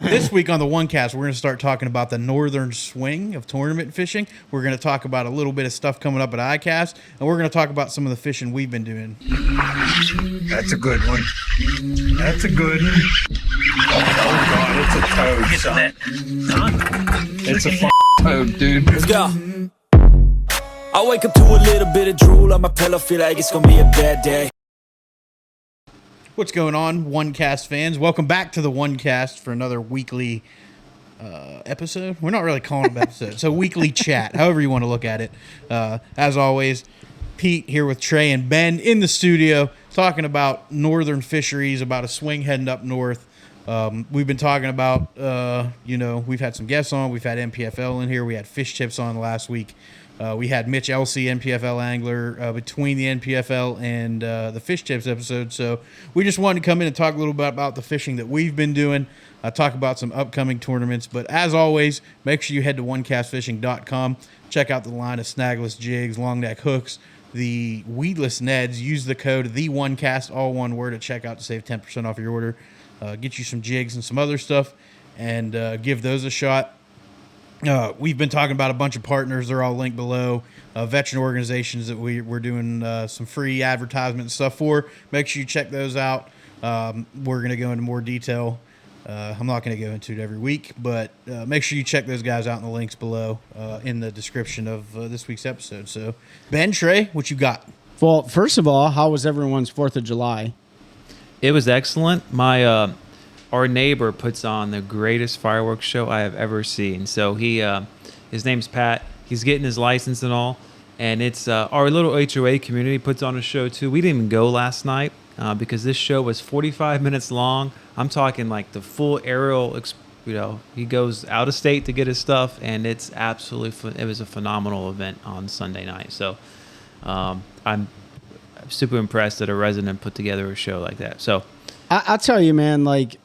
This week on the OneCast, we're going to start talking about the northern swing of tournament fishing. We're going to talk about a little bit of stuff coming up at ICast, and we're going to talk about some of the fishing we've been doing. That's a good one. That's a good one. Oh, God, it's a toad, son. It's a toad, dude. Let's go. I wake up to a little bit of drool on my pillow, feel like it's gonna be a bad day. What's going on, OneCast fans? Welcome back to the OneCast for another weekly episode. We're not really calling them episodes. It's a weekly chat, however you want to look at it. As always, Pete here with Trey and Ben in the studio talking about northern fisheries, about a swing heading up north. We've been talking about, we've had some guests on. We've had MPFL in here. We had Fish Tips on last week. We had Mitch Elsey, NPFL angler, between the NPFL and the Fish Tips episode. So we just wanted to come in and talk a little bit about the fishing that we've been doing, talk about some upcoming tournaments. But as always, make sure you head to OneCastFishing.com. Check out the line of snagless jigs, long neck hooks, the weedless Neds. Use the code TheOneCast, all one word, at checkout to save 10% off your order. Get you some jigs and some other stuff, and give those a shot. We've been talking about a bunch of partners. They're all linked below. Veteran organizations that we're doing some free advertisement stuff for. Make sure you check those out. We're going to go into more detail. I'm not going to go into it every week, but make sure you check those guys out in the links below in the description of this week's episode. So, Ben, Trey, what you got? Well, first of all, how was everyone's 4th of July? It was excellent. Our neighbor puts on the greatest fireworks show I have ever seen. So his name's Pat. He's getting his license and all, and it's our little HOA community puts on a show too. We didn't even go last night because this show was 45 minutes long. I'm talking like the full aerial. He goes out of state to get his stuff, and it's absolutely. It was a phenomenal event on Sunday night. So I'm super impressed that a resident put together a show like that. So I'll tell you, man, like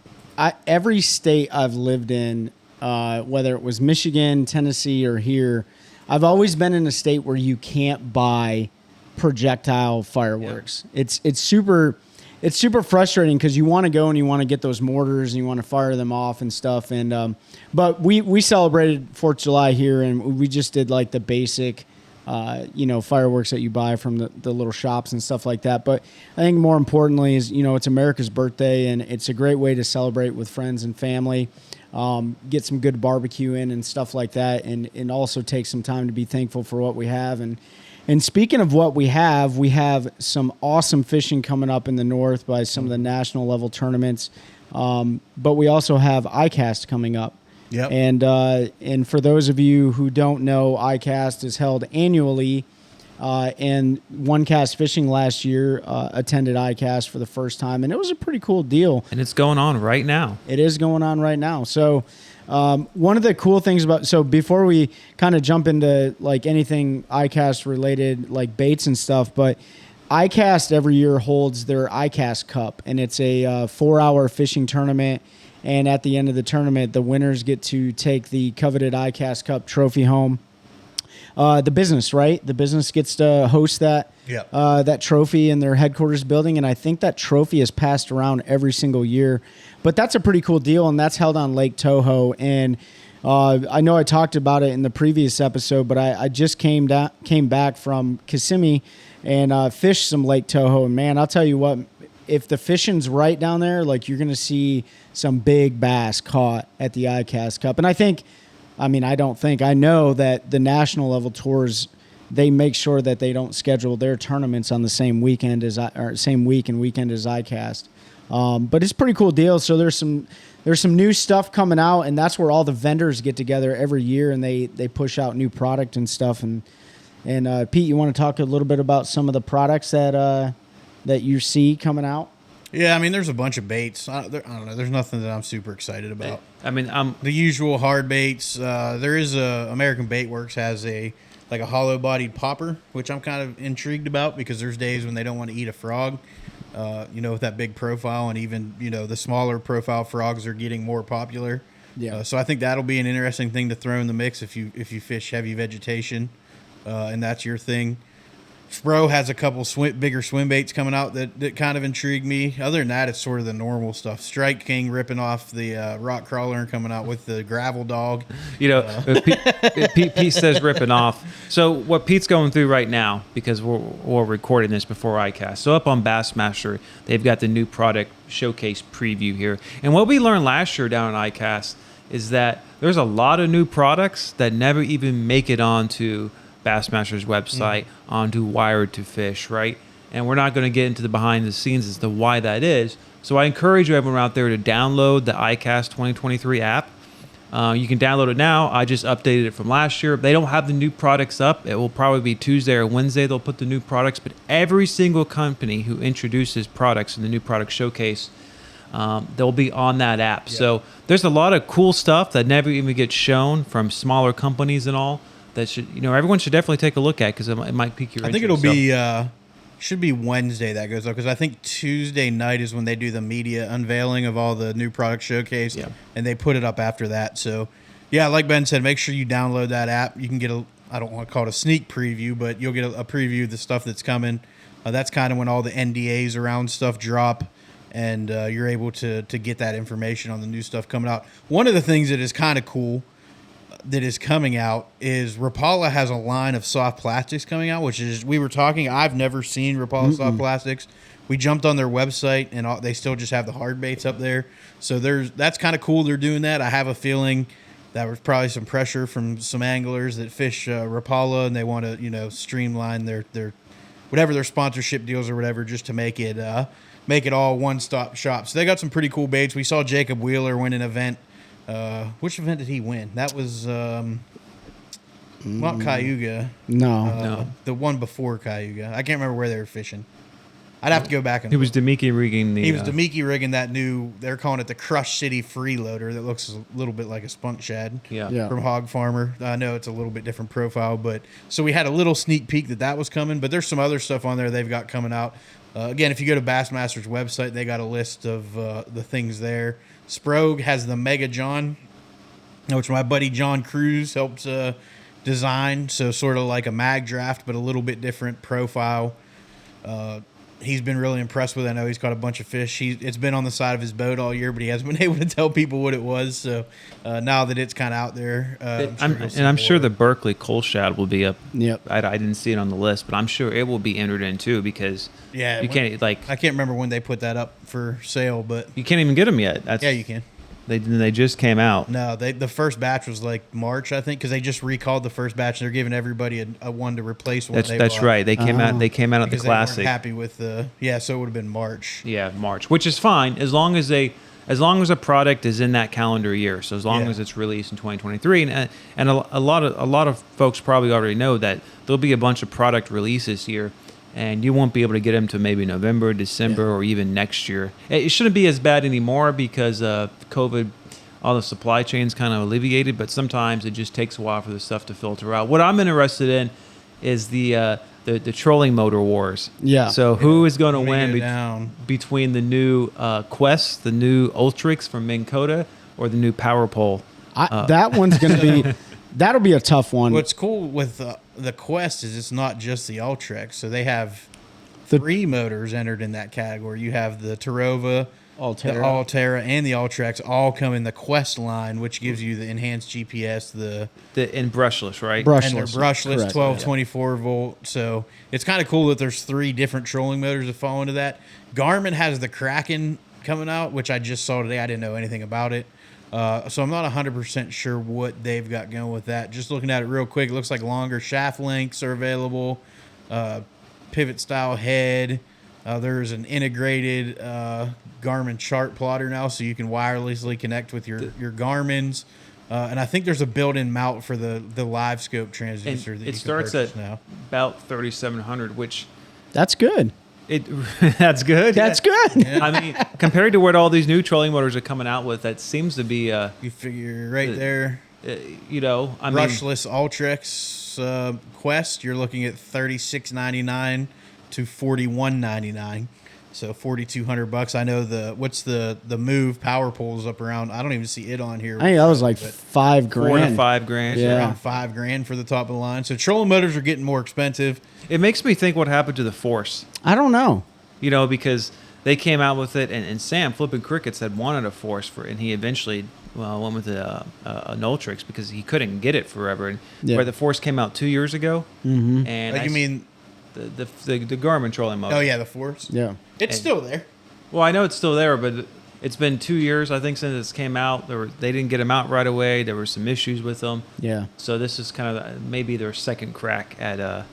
every state I've lived in, whether it was Michigan, Tennessee, or here, I've always been in a state where you can't buy projectile fireworks. Yeah. It's super frustrating because you want to go and you want to get those mortars and you want to fire them off and stuff. And but we celebrated 4th of July here, and we just did like the basic fireworks that you buy from the little shops and stuff like that. But I think more importantly is, it's America's birthday, and it's a great way to celebrate with friends and family, get some good barbecue in and stuff like that, and also take some time to be thankful for what we have. And speaking of what we have some awesome fishing coming up in the north by some of the national level tournaments. But we also have ICast coming up. Yep. And for those of you who don't know, ICast is held annually, and OneCast Fishing last year attended ICast for the first time, and it was a pretty cool deal. And it's going on right now. It is going on right now. So one of the cool things before we kind of jump into like anything ICast related, like baits and stuff, but ICast every year holds their ICast Cup, and it's a 4-hour fishing tournament. And at the end of the tournament, the winners get to take the coveted ICast Cup trophy home. The business, right? The business gets to host that that trophy in their headquarters building, and I think that trophy is passed around every single year. But that's a pretty cool deal, and that's held on Lake Toho. And I know I talked about it in the previous episode, but I just came back from Kissimmee and fished some Lake Toho. And man, I'll tell you what, if the fishing's right down there, like you're going to see some big bass caught at the ICast Cup. And I know that the national level tours, they make sure that they don't schedule their tournaments on the same weekend same week and weekend as ICast. But it's a pretty cool deal. So there's some new stuff coming out, and that's where all the vendors get together every year, and they push out new product and stuff. And Pete, you want to talk a little bit about some of the products that you see coming out? Yeah, there's a bunch of baits. I don't know. There's nothing that I'm super excited about. I'm the usual hard baits. There is American Bait Works has a hollow-bodied popper, which I'm kind of intrigued about because there's days when they don't want to eat a frog, with that big profile, and even the smaller profile frogs are getting more popular. Yeah. So I think that'll be an interesting thing to throw in the mix if you fish heavy vegetation, and that's your thing. Spro has a couple bigger swim baits coming out that kind of intrigue me. Other than that, it's sort of the normal stuff. Strike King ripping off the rock crawler and coming out with the gravel dog. You know, Pete says ripping off. So what Pete's going through right now, because we're recording this before ICast. So up on Bassmaster, they've got the new product showcase preview here. And what we learned last year down at ICast is that there's a lot of new products that never even make it onto Bassmaster's website, onto Wired to Fish, right? And we're not going to get into the behind the scenes as to why that is. So I encourage everyone out there to download the ICast 2023 app. You can download it now. I just updated it from last year. They don't have the new products up. It will probably be Tuesday or Wednesday they'll put the new products. But every single company who introduces products in the new product showcase, they'll be on that app. Yeah. So there's a lot of cool stuff that never even gets shown from smaller companies and all. That should, everyone should definitely take a look at because it might pique your interest. I think it'll be should be Wednesday that goes up because I think Tuesday night is when they do the media unveiling of all the new product showcase, and they put it up after that. So, yeah, like Ben said, make sure you download that app. You can get I don't want to call it a sneak preview, but you'll get a preview of the stuff that's coming. That's kind of when all the NDAs around stuff drop, and you're able to get that information on the new stuff coming out. One of the things that is kind of cool that is coming out is Rapala has a line of soft plastics coming out, which is, we were talking, I've never seen Rapala soft plastics. We jumped on their website and they still just have the hard baits up there. So that's kind of cool they're doing that. I have a feeling that was probably some pressure from some anglers that fish Rapala and they want to, streamline their whatever their sponsorship deals or whatever, just to make it all one-stop shop. So they got some pretty cool baits. We saw Jacob Wheeler win an event. Which event did he win? That was not Cayuga. No. The one before Cayuga. I can't remember where they were fishing. I'd have to go back and. He was Demiki rigging the. He was Demiki rigging that new. They're calling it the Crush City freeloader that looks a little bit like a spunk shad. Yeah. From Hog Farmer. I know it's a little bit different profile, but so we had a little sneak peek that was coming. But there's some other stuff on there they've got coming out. Again, if you go to Bassmaster's website, they got a list of the things there. Sprog has the Mega John, which my buddy John Cruz helped design. So sort of like a mag draft, but a little bit different profile. He's been really impressed with it. I know he's caught a bunch of fish. It's been on the side of his boat all year, but he hasn't been able to tell people what it was. So now that it's kind of out there, I'm sure the Berkeley Coal Shad will be up. Yep. I didn't see it on the list, but I'm sure it will be entered in too because you can't I can't remember when they put that up for sale, but you can't even get them yet. Yeah, you can. They just came out. No, the first batch was like March, I think, because they just recalled the first batch. And they're giving everybody a one to replace one. That's right. They came out. They came out at the Classic. They weren't happy with so it would have been March. Yeah, March, which is fine as long as a product is in that calendar year. So as long as it's released in 2023, and a lot of folks probably already know that there'll be a bunch of product releases here. And you won't be able to get them to maybe November, December, or even next year. It shouldn't be as bad anymore because COVID, all the supply chains kind of alleviated. But sometimes it just takes a while for the stuff to filter out. What I'm interested in is the trolling motor wars. Yeah. So who is going to win between the new Quest, the new Ultrix from Minn Kota, or the new Power Pole? That one's going to be. That'll be a tough one. What's cool with the Quest is it's not just the Ultrex. So they have 3 motors entered in that category. You have the Tarova, the Altera, and the Ultrex all come in the Quest line, which gives you the enhanced GPS, and brushless, right? And they're brushless, 12-24 volt. So it's kind of cool that there's 3 different trolling motors that fall into that. Garmin has the Kraken coming out, which I just saw today. I didn't know anything about it. So I'm not 100% sure what they've got going with that. Just looking at it real quick, it looks like longer shaft lengths are available, pivot style head. There's an integrated Garmin chart plotter now, so you can wirelessly connect with your Garmin's. And I think there's a built-in mount for the live scope transducer. It starts at about 3,700, which that's good. That's good. That's good. Yeah. I mean, compared to what all these new trolling motors are coming out with, that seems to be you figure right there. Brushless Ultrex Quest, you're looking at $36.99 to $41.99. So $4,200. I know what's the move power poles up around. I don't even see it on here. I think that was like but $5 grand. 4 to 5 grand. Yeah. around $5,000 for the top of the line. So trolling motors are getting more expensive. It makes me think what happened to the Force. I don't know. Because they came out with it, and Sam Flippin' Crickets had wanted a Force and he eventually went with an Ultrix because he couldn't get it forever. And where the Force came out 2 years ago, and Like, you mean the Garmin trolling motor? Oh yeah, the Force. Yeah. It's still there. Well, I know it's still there, but it's been 2 years, I think, since it came out. They didn't get them out right away. There were some issues with them. Yeah. So this is kind of maybe their second crack at a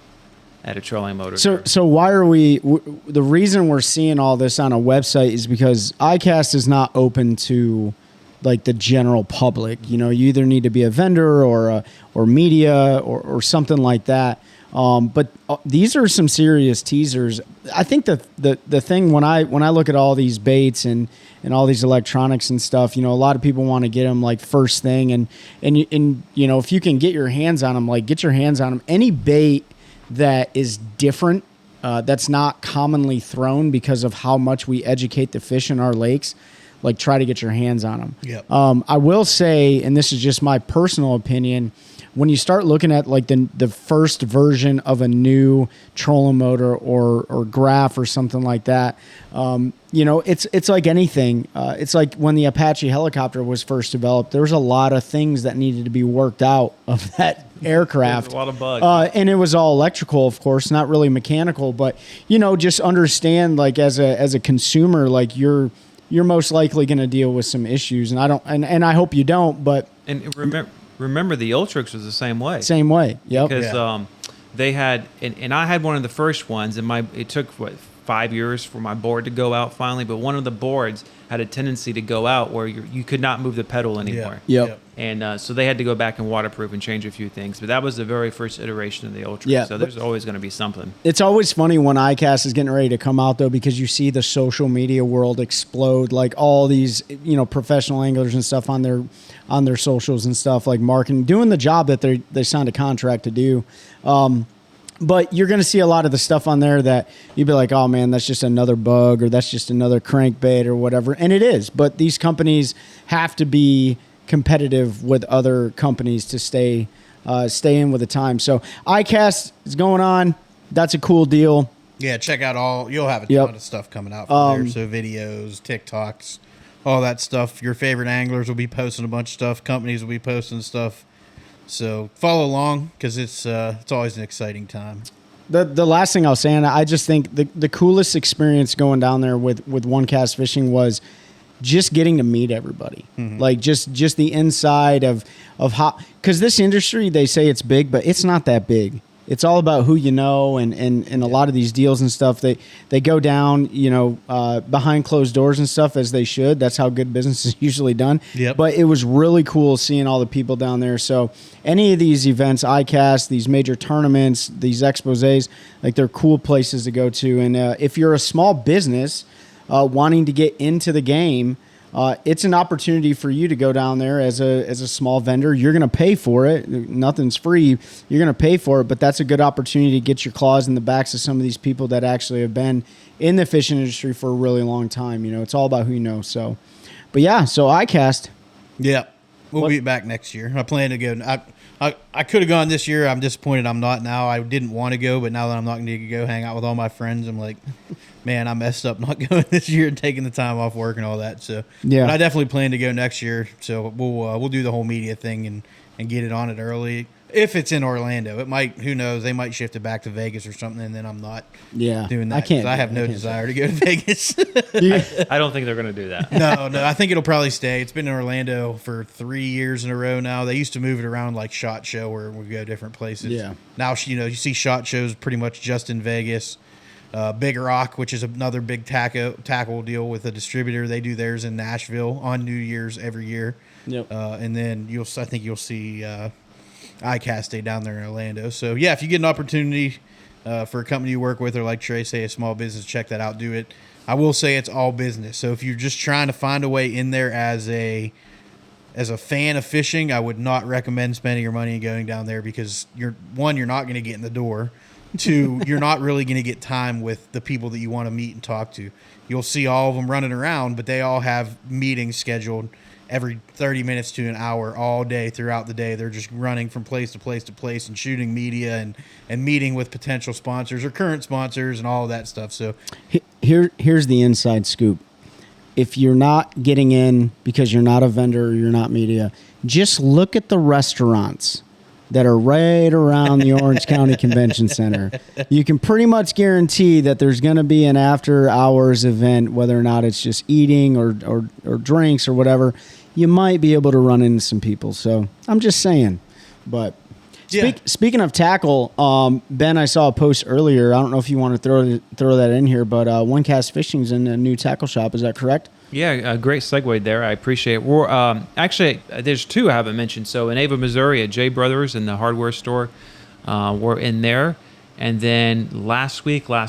trolling motor. So why are we? The reason we're seeing all this on a website is because ICast is not open to like the general public. You either need to be a vendor or media or something like that. But these are some serious teasers. I think the thing when I look at all these baits and all these electronics and stuff, a lot of people want to get them like first thing, and if you can get your hands on them, like get your hands on them. Any bait that is different, that's not commonly thrown because of how much we educate the fish in our lakes, like try to get your hands on them. Yep. I will say, and this is just my personal opinion, when you start looking at like the first version of a new trolling motor or graph or something like that, it's like anything. It's like when the Apache helicopter was first developed, there was a lot of things that needed to be worked out of that aircraft. There's a lot of bugs. And it was all electrical, of course, not really mechanical, but just understand, like as a consumer, like you're most likely going to deal with some issues, and I hope you don't, but remember the Ultrix was the same way. Same way. Yep. Because they had, and I had one of the first ones, and it took 5 years for my board to go out finally, but one of the boards had a tendency to go out where you could not move the pedal anymore. Yep. And so they had to go back and waterproof and change a few things. But that was the very first iteration of the Ultrix. Yeah, so there's always going to be something. It's always funny when ICast is getting ready to come out, though, because you see the social media world explode, like all these, professional anglers and stuff on their socials and stuff, like marketing, doing the job that they signed a contract to do. But you're going to see a lot of the stuff on there that you'd be like, oh, man, that's just another bug or that's just another crankbait or whatever. And it is. But these companies have to be competitive with other companies to stay in with the time. So ICast is going on. That's a cool deal. Yeah, check out you'll have a ton of stuff coming out from there. So videos, TikToks, all that stuff. Your favorite anglers will be posting a bunch of stuff. Companies will be posting stuff. So follow along because it's always an exciting time. The last thing I'll say, and I just think the coolest experience going down there with OneCast Fishing was just getting to meet everybody. Mm-hmm. Like just the inside of how, because this industry, they say it's big, but it's not that big. It's all about who you know, and a lot of these deals and stuff, they go down, behind closed doors and stuff, as they should. That's how good business is usually done. Yep. But it was really cool seeing all the people down there. So any of these events, ICast, these major tournaments, these exposés, like they're cool places to go to. And if you're a small business wanting to get into the game, it's an opportunity for you to go down there as a small vendor. You're going to pay for it. Nothing's free. You're going to pay for it, but that's a good opportunity to get your claws in the backs of some of these people that actually have been in the fishing industry for a really long time. It's all about who you know. So, but yeah, so ICast. Yeah, we'll be back next year. I plan to go. I could have gone this year. I'm disappointed I'm not now. I didn't want to go, but now that I'm not going to go hang out with all my friends, I'm like, man, I messed up not going this year and taking the time off work and all that. So yeah, but I definitely plan to go next year. So we'll do the whole media thing and get it on it early. If it's in Orlando, it might. Who knows? They might shift it back to Vegas or something, and then I'm not. doing that. I can't. I have no desire to go to Vegas. I don't think they're going to do that. No. I think it'll probably stay. It's been in Orlando for 3 years in a row now. They used to move it around like SHOT Show, where we go different places. Yeah. Now you see SHOT Shows pretty much just in Vegas. Big Rock, which is another big tackle deal with a distributor. They do theirs in Nashville on New Year's every year. Yep. And then I think you'll see ICast stay down there in Orlando. So yeah, if you get an opportunity for a company you work with, or like Trey say, a small business, check that out. Do it. I will say it's all business. So if you're just trying to find a way in there as a fan of fishing, I would not recommend spending your money and going down there, because you're not going to get in the door. to you're not really going to get time with the people that you want to meet and talk to. You'll see all of them running around, but they all have meetings scheduled every 30 minutes to an hour all day throughout the day. They're just running from place to place to place and shooting media and meeting with potential sponsors or current sponsors and all of that stuff. So here's the inside scoop. If you're not getting in because you're not a vendor or you're not media, just look at the restaurants that are right around the Orange County Convention Center. You can pretty much guarantee that there's going to be an after hours event, whether or not it's just eating or drinks or whatever. You might be able to run into some people. So I'm just saying. But speaking of tackle, Ben, I saw a post earlier. I don't know if you want to throw that in here, but OneCast Fishing's in a new tackle shop. Is that correct? Yeah, a great segue there. I appreciate it. We're actually, there's two I haven't mentioned. So in Ava, Missouri, at J Brothers in the hardware store, we're in there. And then last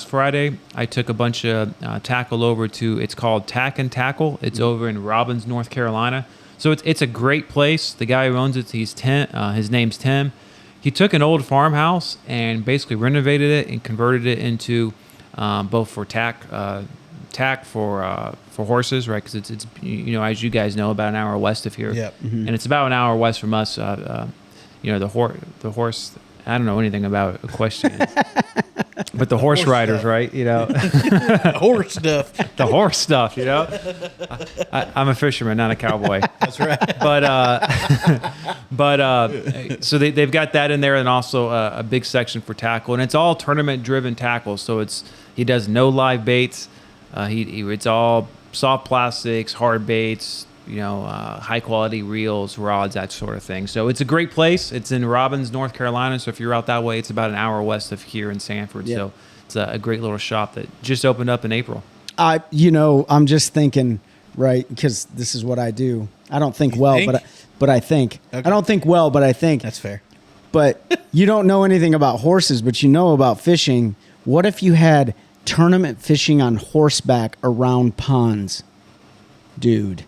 Friday, I took a bunch of tackle over to, it's called Tack and Tackle. It's over in Robbins, North Carolina. So it's a great place. The guy who owns it, his name's Tim. He took an old farmhouse and basically renovated it and converted it into both for tack for horses, right? Because it's as you guys know, about an hour west of here. Yep. Mm-hmm. And it's about an hour west from us. The horse. I don't know anything about equestrians, but the horse riders, stuff. right? Horse stuff. The horse stuff. I'm a fisherman, not a cowboy. That's right. But so they've got that in there, and also a big section for tackle, and it's all tournament driven tackle. So he does no live baits. It's all soft plastics, hard baits, high quality reels, rods, that sort of thing. So it's a great place. It's in Robbins, North Carolina. So if you're out that way, it's about an hour west of here in Sanford. Yeah. So it's a great little shop that just opened up in April. I'm just thinking, right? Because this is what I do. I don't think but I think. Okay. I don't think well, but I think. That's fair. But you don't know anything about horses, but you know about fishing. What if you had tournament fishing on horseback around ponds? Dude,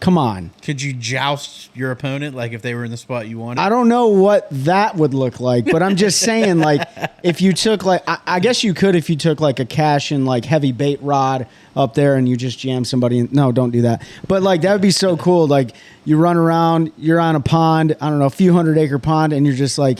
come on. Could you joust your opponent like if they were in the spot you wanted? I don't know what that would look like, but I'm just saying, like, if you took, like, I guess you could if you took, like, a cash and, like, heavy bait rod up there and you just jam somebody in. No, don't do that. But, like, that would be so cool. Like, you run around, you're on a pond, I don't know, a few 100-acre pond, and you're just like,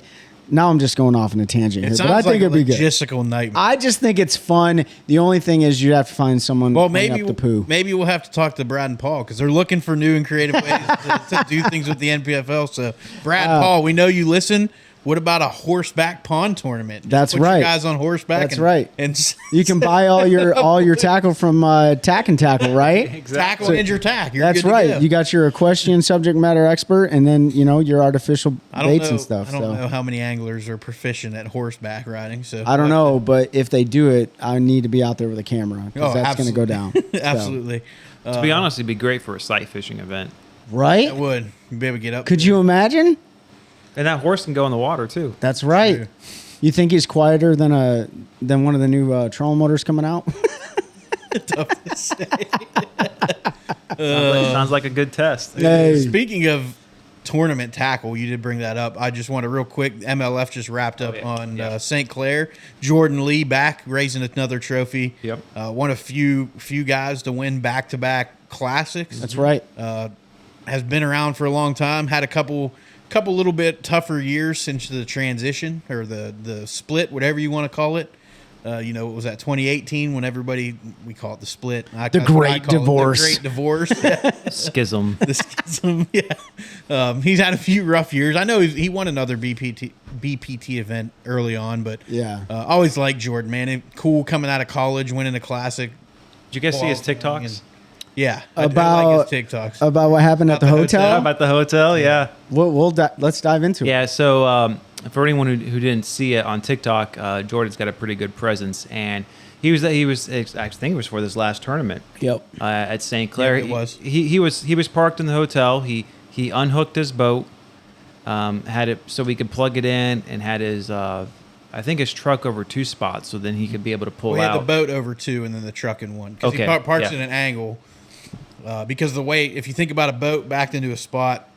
now I'm just going off on a tangent here, but I think it'd be good. Logistical nightmare. I just think it's fun. The only thing is you'd have to find someone Well, clean up the poo. maybe we'll have to talk to Brad and Paul because they're looking for new and creative ways to do things with the NPFL. So, Brad and Paul, we know you listen. What about a horseback pond tournament? Just That's put right. You guys on horseback. That's right. And You can buy all your tackle from Tack and Tackle, right? tackle and your tack. You're That's good to right. go. You got your equestrian subject matter expert, and then your artificial baits and stuff. I don't know how many anglers are proficient at horseback riding. So I don't know, but if they do it, I need to be out there with a camera because that's going to go down. Absolutely. To be honest, it'd be great for a sight fishing event. Right? It would. You'd be able to get up. Could there. you imagine? And that horse can go in the water too. That's right. True. You think he's quieter than one of the new trolling motors coming out? Tough to say. Sounds like a good test. Hey. Speaking of tournament tackle, you did bring that up. I just want to real quick. MLF just wrapped up on St. Clair. Jordan Lee back raising another trophy. Yep. One of few guys to win back-to-back classics. That's right. Has been around for a long time. Had a couple little bit tougher years since the transition or the split, whatever you want to call it. It was that 2018 when we call it the split. The Great Divorce. The Great Divorce. Schism. The schism, yeah. He's had a few rough years. I know he won another BPT event early on, but Yeah. always liked Jordan, man. Cool coming out of college, winning a classic. Did you guys see his TikToks? Yeah, I About like his TikToks. About what happened at the hotel? About the hotel, yeah. Let's dive into it. Yeah, so for anyone who didn't see it on TikTok, Jordan's got a pretty good presence, and I think it was for this last tournament. Yep. At St. Clair. Yeah, it was. He was parked in the hotel. He unhooked his boat, had it so he could plug it in, and had his I think his truck over two spots, so then he could be able to pull We had out. the boat over two, and then the truck in one. Because Okay, he parks yeah. in an angle. Because the way, if you think about a boat backed into a spot,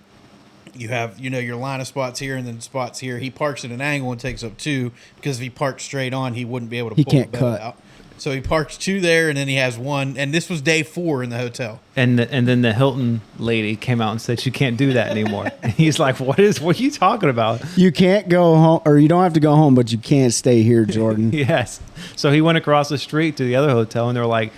you have, your line of spots here and then spots here. He parks at an angle and takes up 2 because if he parked straight on, he wouldn't be able to He pull can't the boat cut. out. So he parks 2 there, and then he has 1. And this was day 4 in the hotel. And then the Hilton lady came out and said she can't do that anymore. And he's like, what are you talking about? You can't go home, or you don't have to go home, but you can't stay here, Jordan. Yes. So he went across the street to the other hotel, and they're like,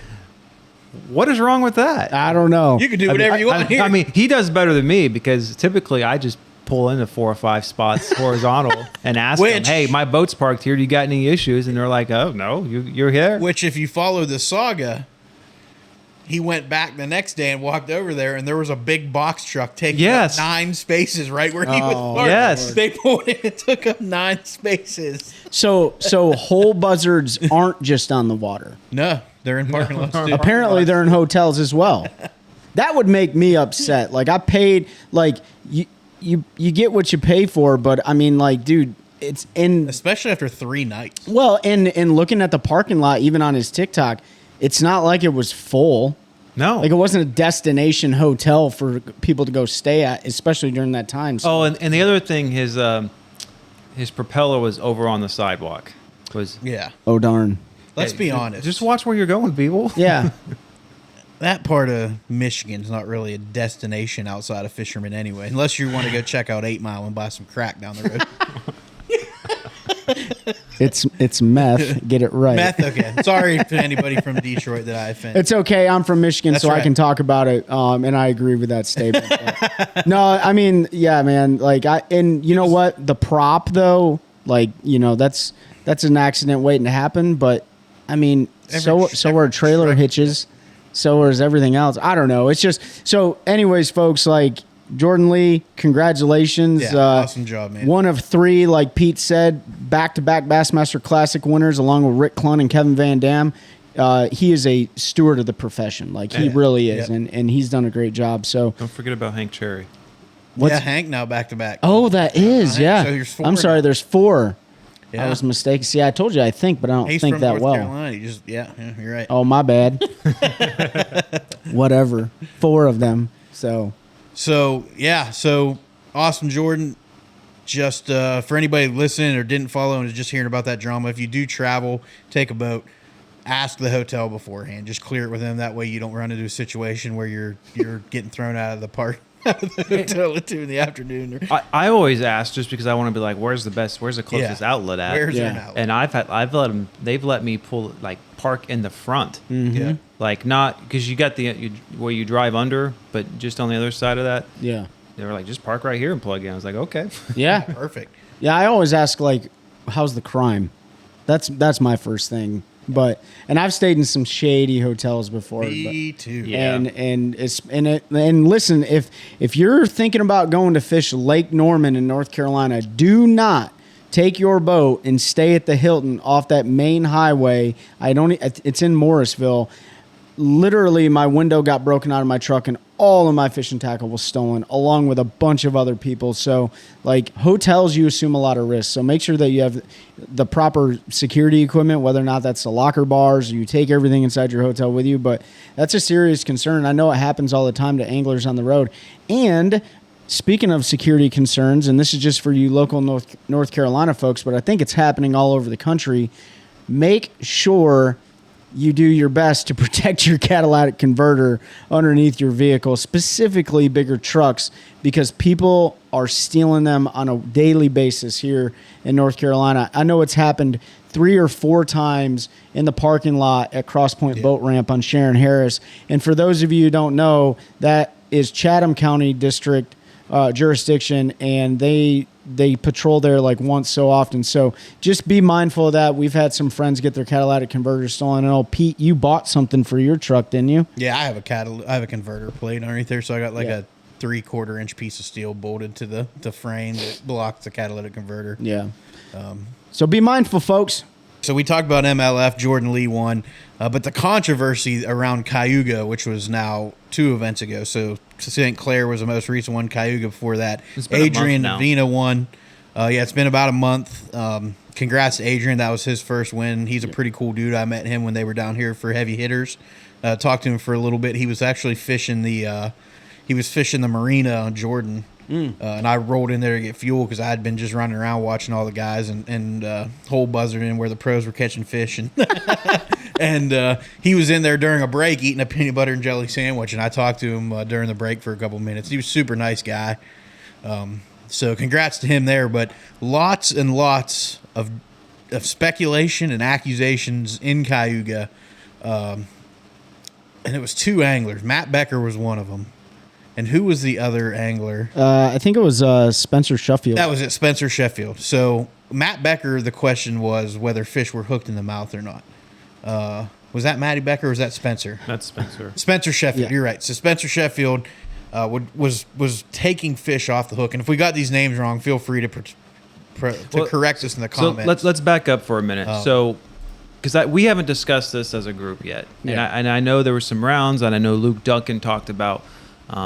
what is wrong with that? I don't know. You can do whatever you want here. I mean, he does better than me because typically I just pull into 4 or 5 spots horizontal and ask them, hey, my boat's parked here. Do you got any issues? And they're like, oh, no, you're here. Which, if you follow the saga, he went back the next day and walked over there, and there was a big box truck taking up 9 spaces right where he was parked. Yes. They pulled in and took up 9 spaces. So whole buzzards aren't just on the water. No, they're in parking lots too. Apparently, they're in hotels as well. That would make me upset. Like, I paid, like, you get what you pay for, but I mean, like, dude, it's in. Especially after 3 nights. Well, and looking at the parking lot, even on his TikTok, it's not like it was full. No. Like, it wasn't a destination hotel for people to go stay at, especially during that time. So. Oh, and the other thing, his propeller was over on the sidewalk. Yeah. Oh, darn. Let's be honest. Just watch where you're going, people. Yeah. That part of Michigan's not really a destination outside of fishermen anyway, unless you want to go check out 8 Mile and buy some crack down the road. It's meth. Get it right. Meth, okay. Sorry to anybody from Detroit that I offended. It's okay. I'm from Michigan, That's so I right. can talk about it. And I agree with that statement. No, I mean, yeah, man. Like, and you know what? The prop, though, like, that's an accident waiting to happen. But I mean, so are trailer hitches. So is everything else. I don't know. It's just so. Anyways, folks, like Jordan Lee, congratulations. Yeah, awesome job, man. One of 3, like Pete said, back-to-back Bassmaster Classic winners, along with Rick Clunn and Kevin Van Dam. He is a steward of the profession. Like, he really is, and he's done a great job. So Don't forget about Hank Cherry. Yeah, Hank now back to back. Oh, that is, yeah. So there's 4 I'm sorry, now. there's 4. Yeah. I was mistaken. See, I told you I think, but I don't He's think from that North well. Carolina. You just, yeah, you're right. Oh, my bad. Whatever. 4 of them. So awesome, Jordan. Just for anybody listening or didn't follow and is just hearing about that drama, if you do travel, take a boat, ask the hotel beforehand. Just clear it with them. That way you don't run into a situation where you're getting thrown out of the park. Out of the hotel at 2 in the afternoon. I always ask just because I want to be like, where's the closest outlet at? Where's Yeah. an outlet? And they've let me park in the front. Yeah. Like, not because you got where you drive under, but just on the other side of that, yeah. they were like, just park right here and plug in. I was like, okay. Yeah. Perfect. Yeah, I always ask, like, how's the crime? That's my first thing. And I've stayed in some shady hotels before. Me too. Yeah. And listen, if you're thinking about going to fish Lake Norman in North Carolina, do not take your boat and stay at the Hilton off that main highway. It's in Morrisville. Literally, my window got broken out of my truck and all of my fishing tackle was stolen, along with a bunch of other people. So, like, hotels, you assume a lot of risk. So make sure that you have the proper security equipment, whether or not that's the locker bars, or you take everything inside your hotel with you. But that's a serious concern. I know it happens all the time to anglers on the road. And speaking of security concerns, and this is just for you local North Carolina folks, but I think it's happening all over the country, make sure you do your best to protect your catalytic converter underneath your vehicle, specifically bigger trucks, because people are stealing them on a daily basis here in North Carolina. I know it's happened 3 or 4 times in the parking lot at Cross Point Boat Ramp on Sharon Harris. And for those of you who don't know, that is Chatham County District jurisdiction, and they patrol there like once so often. So just be mindful of that. We've had some friends get their catalytic converters stolen. And Pete, you bought something for your truck, didn't you? Yeah, I have a converter plate underneath there, so I got like a 3/4 inch piece of steel bolted to the frame that blocks the catalytic converter. Yeah. So be mindful, folks. So we talked about MLF, Jordan Lee won, but the controversy around Cayuga, which was now 2 events ago. So St. Clair was the most recent one. Cayuga before that. It's been a month Adrian now. Vina won. It's been about a month. Congrats to Adrian. That was his first win. He's a pretty cool dude. I met him when they were down here for heavy hitters. Talked to him for a little bit. He was actually fishing the marina on Jordan And I rolled in there to get fuel because I had been just running around watching all the guys and hole buzzard in where the pros were catching fish. And and he was in there during a break eating a peanut butter and jelly sandwich. And I talked to him during the break for a couple minutes. He was a super nice guy. So congrats to him there. But lots and lots of speculation and accusations in Cayuga. And it was 2 anglers. Matt Becker was one of them. And who was the other angler? I think it was Spencer Sheffield. That was it, Spencer Sheffield. So Matt Becker, the question was whether fish were hooked in the mouth or not. Was that Matty Becker or was that Spencer? That's Spencer. Spencer Sheffield, Yeah. You're right. So Spencer Sheffield was taking fish off the hook. And if we got these names wrong, feel free to correct us in the comments. So let's back up for a minute. So, because we haven't discussed this as a group yet, and I know there were some rounds, and I know Luke Duncan talked about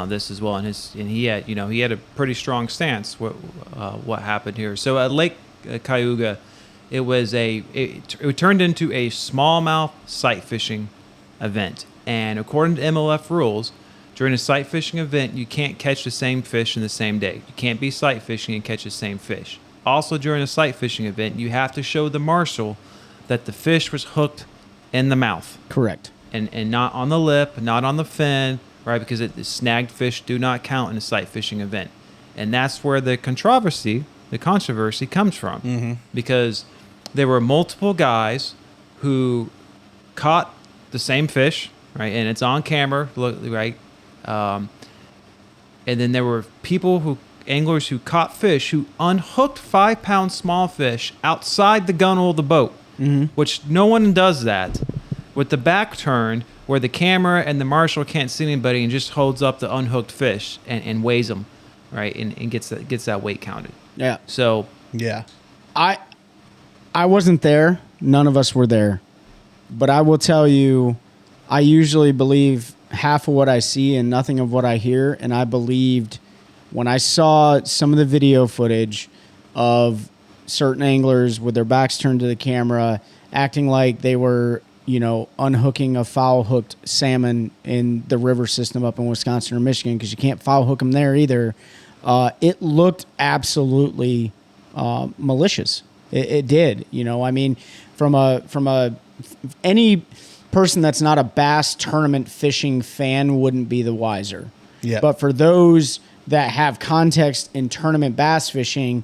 this as well, and he had a pretty strong stance. What happened here? So at Lake Cayuga, it turned into a smallmouth sight fishing event, and according to MLF rules, during a sight fishing event, you can't catch the same fish in the same day. You can't be sight fishing and catch the same fish. Also, during a sight fishing event, you have to show the marshal that the fish was hooked in the mouth. Correct. And not on the lip, not on the fin, right? Because the snagged fish do not count in a sight fishing event. And that's where the controversy comes from. Mm-hmm. Because there were multiple guys who caught the same fish, right? And it's on camera, right? And then there were anglers who caught fish who unhooked 5-pound small fish outside the gunwale of the boat, which no one does that, with the back turned where the camera and the marshal can't see anybody and just holds up the unhooked fish and weighs them, right, and gets that weight counted. Yeah. So yeah. I wasn't there. None of us were there. But I will tell you, I usually believe half of what I see and nothing of what I hear. And I believed when I saw some of the video footage of certain anglers with their backs turned to the camera, acting like they were, unhooking a foul hooked salmon in the river system up in Wisconsin or Michigan, because you can't foul hook them there either. It looked absolutely malicious. It did. From any person that's not a bass tournament fishing fan wouldn't be the wiser. Yeah. But for those that have context in tournament bass fishing,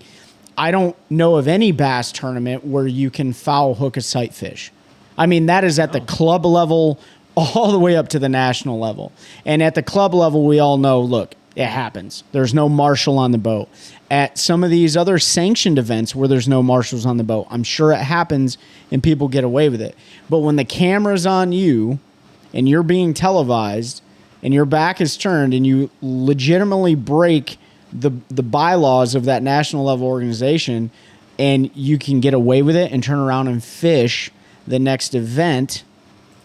I don't know of any bass tournament where you can foul hook a sight fish. I mean, that is at the club level all the way up to the national level. And at the club level, we all know, look, it happens. There's no marshal on the boat. At some of these other sanctioned events where there's no marshals on the boat, I'm sure it happens and people get away with it. But when the camera's on you and you're being televised and your back is turned and you legitimately break the bylaws of that national level organization and you can get away with it and turn around and fish the next event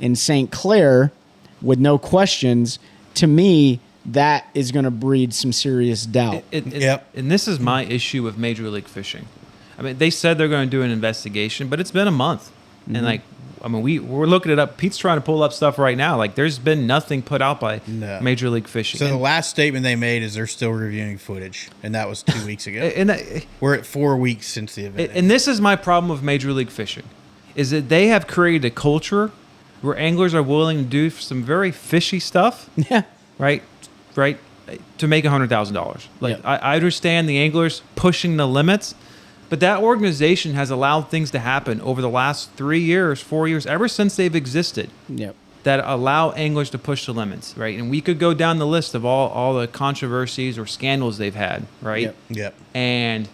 in St. Clair with no questions, to me, that is going to breed some serious doubt. Yep. And this is my issue with Major League Fishing. I mean, they said they're going to do an investigation, but it's been a month. And we're looking it up. Pete's trying to pull up stuff right now. Like, there's been nothing put out by Major League Fishing. So the last statement they made is they're still reviewing footage, and that was 2 weeks ago. And We're at 4 weeks since the event. And this is my problem with Major League Fishing, is that they have created a culture where anglers are willing to do some very fishy stuff. Yeah. Right, to make $100,000. Like, Yep. I understand the anglers pushing the limits, but that organization has allowed things to happen over the last 3 years, 4 years, ever since they've existed. Yep. That allow anglers to push the limits, right? And we could go down the list of all the controversies or scandals they've had, right? Yep. And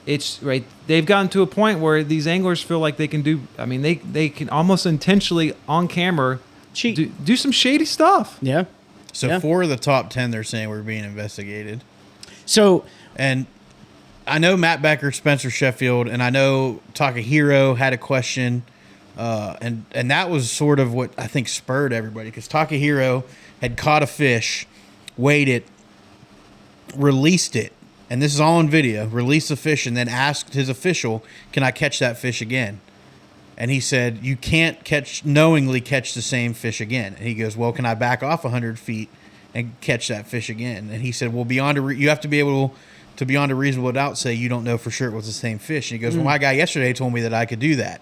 it's right. They've gotten to a point where these anglers feel like they can do. I mean, they can almost intentionally on camera cheat, do some shady stuff. Yeah. So 4 of the top 10 they're saying were being investigated. So, and I know Matt Becker, Spencer Sheffield, and I know Takahiro had a question, and that was sort of what I think spurred everybody, because Takahiro had caught a fish, weighed it, released it, and this is all on video, released the fish, and then asked his official, can I catch that fish again? And he said, you can't knowingly catch the same fish again. And he goes, well, can I back off 100 feet and catch that fish again. And he said, well, you have to be able to beyond a reasonable doubt say you don't know for sure it was the same fish. And he goes, well, my guy yesterday told me that I could do that.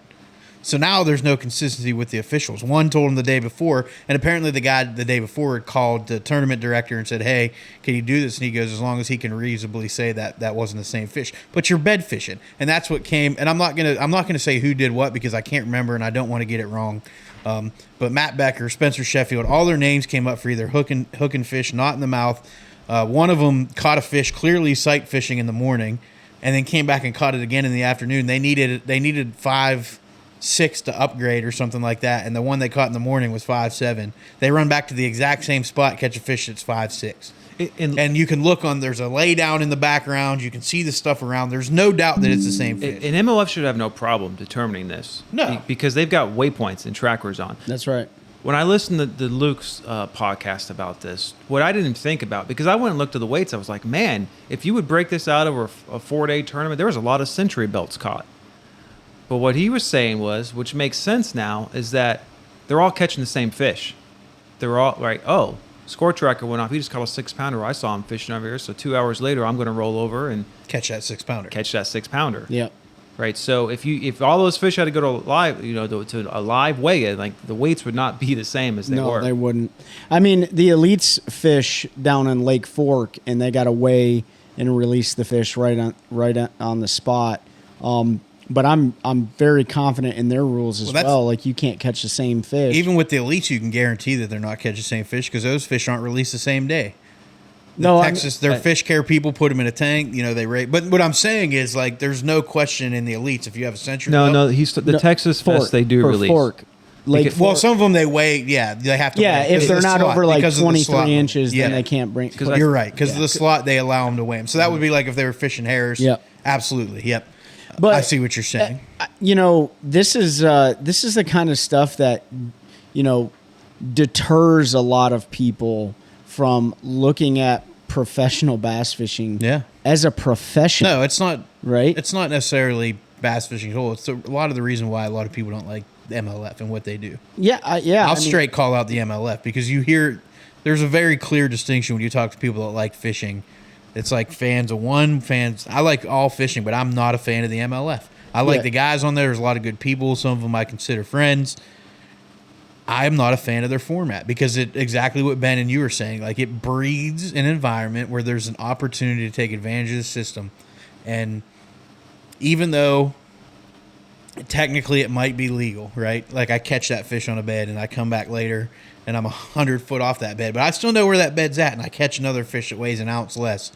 So now there's no consistency with the officials. One told him the day before, and apparently the guy the day before had called the tournament director and said, hey, can you do this? And he goes, as long as he can reasonably say that wasn't the same fish. But you're bed fishing, and that's what came. And I'm not gonna say who did what because I can't remember and I don't want to get it wrong. But Matt Becker, Spencer Sheffield, all their names came up for either hooking fish not in the mouth. One of them caught a fish clearly sight fishing in the morning, and then came back and caught it again in the afternoon. They needed 5.6 to upgrade or something like that, and the one they caught in the morning was 5.7. They run back to the exact same spot, catch a fish that's 5.6. And you can look on. There's a lay down in the background. You can see the stuff around. There's no doubt that it's the same fish. And MLF should have no problem determining this. No, because they've got waypoints and trackers on. That's right. When I listened to Luke's podcast about this, what I didn't think about, because I went and looked at the weights, I was like, man, if you would break this out over a 4-day tournament, there was a lot of century belts caught. But what he was saying was, which makes sense now, is that they're all catching the same fish. They're all right. Oh, score tracker went off. He just caught a 6-pounder. I saw him fishing over here. So 2 hours later, I'm going to roll over and catch that 6-pounder. Yeah. Right. So if all those fish had to go to live, to a live weigh, like the weights would not be the same as they were. No, they wouldn't. I mean, the elites fish down in Lake Fork, and they got to weigh and release the fish right on the spot. But I'm very confident in their rules as well. Like, you can't catch the same fish. Even with the elites, you can guarantee that they're not catching the same fish because those fish aren't released the same day. Their fish care people put them in a tank. They rate. But what I'm saying is, like, there's no question in the elites if you have a century. Texas Fest they do release. Fork. Well, some of them they weigh. Yeah, they have to. Yeah, weigh if they're not over like 23 inches, then they can't bring. You're right, because of the slot they allow them to weigh them. So that would be like if they were fishing hares. Yep. Absolutely. Yep. But I see what you're saying. This is the kind of stuff that deters a lot of people from looking at professional bass fishing. Yeah. As a profession. No, it's not. Right. It's not necessarily bass fishing at all. It's a lot of the reason why a lot of people don't like the MLF and what they do. Yeah. I'll straight call out the MLF because you hear there's a very clear distinction when you talk to people that like fishing. It's like fans of one, fans. I like all fishing, but I'm not a fan of the MLF. I like the guys on there. There's a lot of good people. Some of them I consider friends. I'm not a fan of their format because exactly what Ben and you were saying. Like, it breeds an environment where there's an opportunity to take advantage of the system. And even though technically it might be legal, right? Like, I catch that fish on a bed and I come back later and I'm 100 foot off that bed, but I still know where that bed's at and I catch another fish that weighs an ounce less.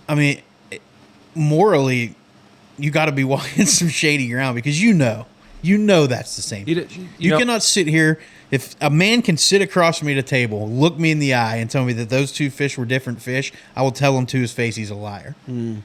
I mean, morally, you got to be walking some shady ground because you know that's the same. You cannot sit here. If a man can sit across from me at a table, look me in the eye, and tell me that those two fish were different fish, I will tell him to his face he's a liar.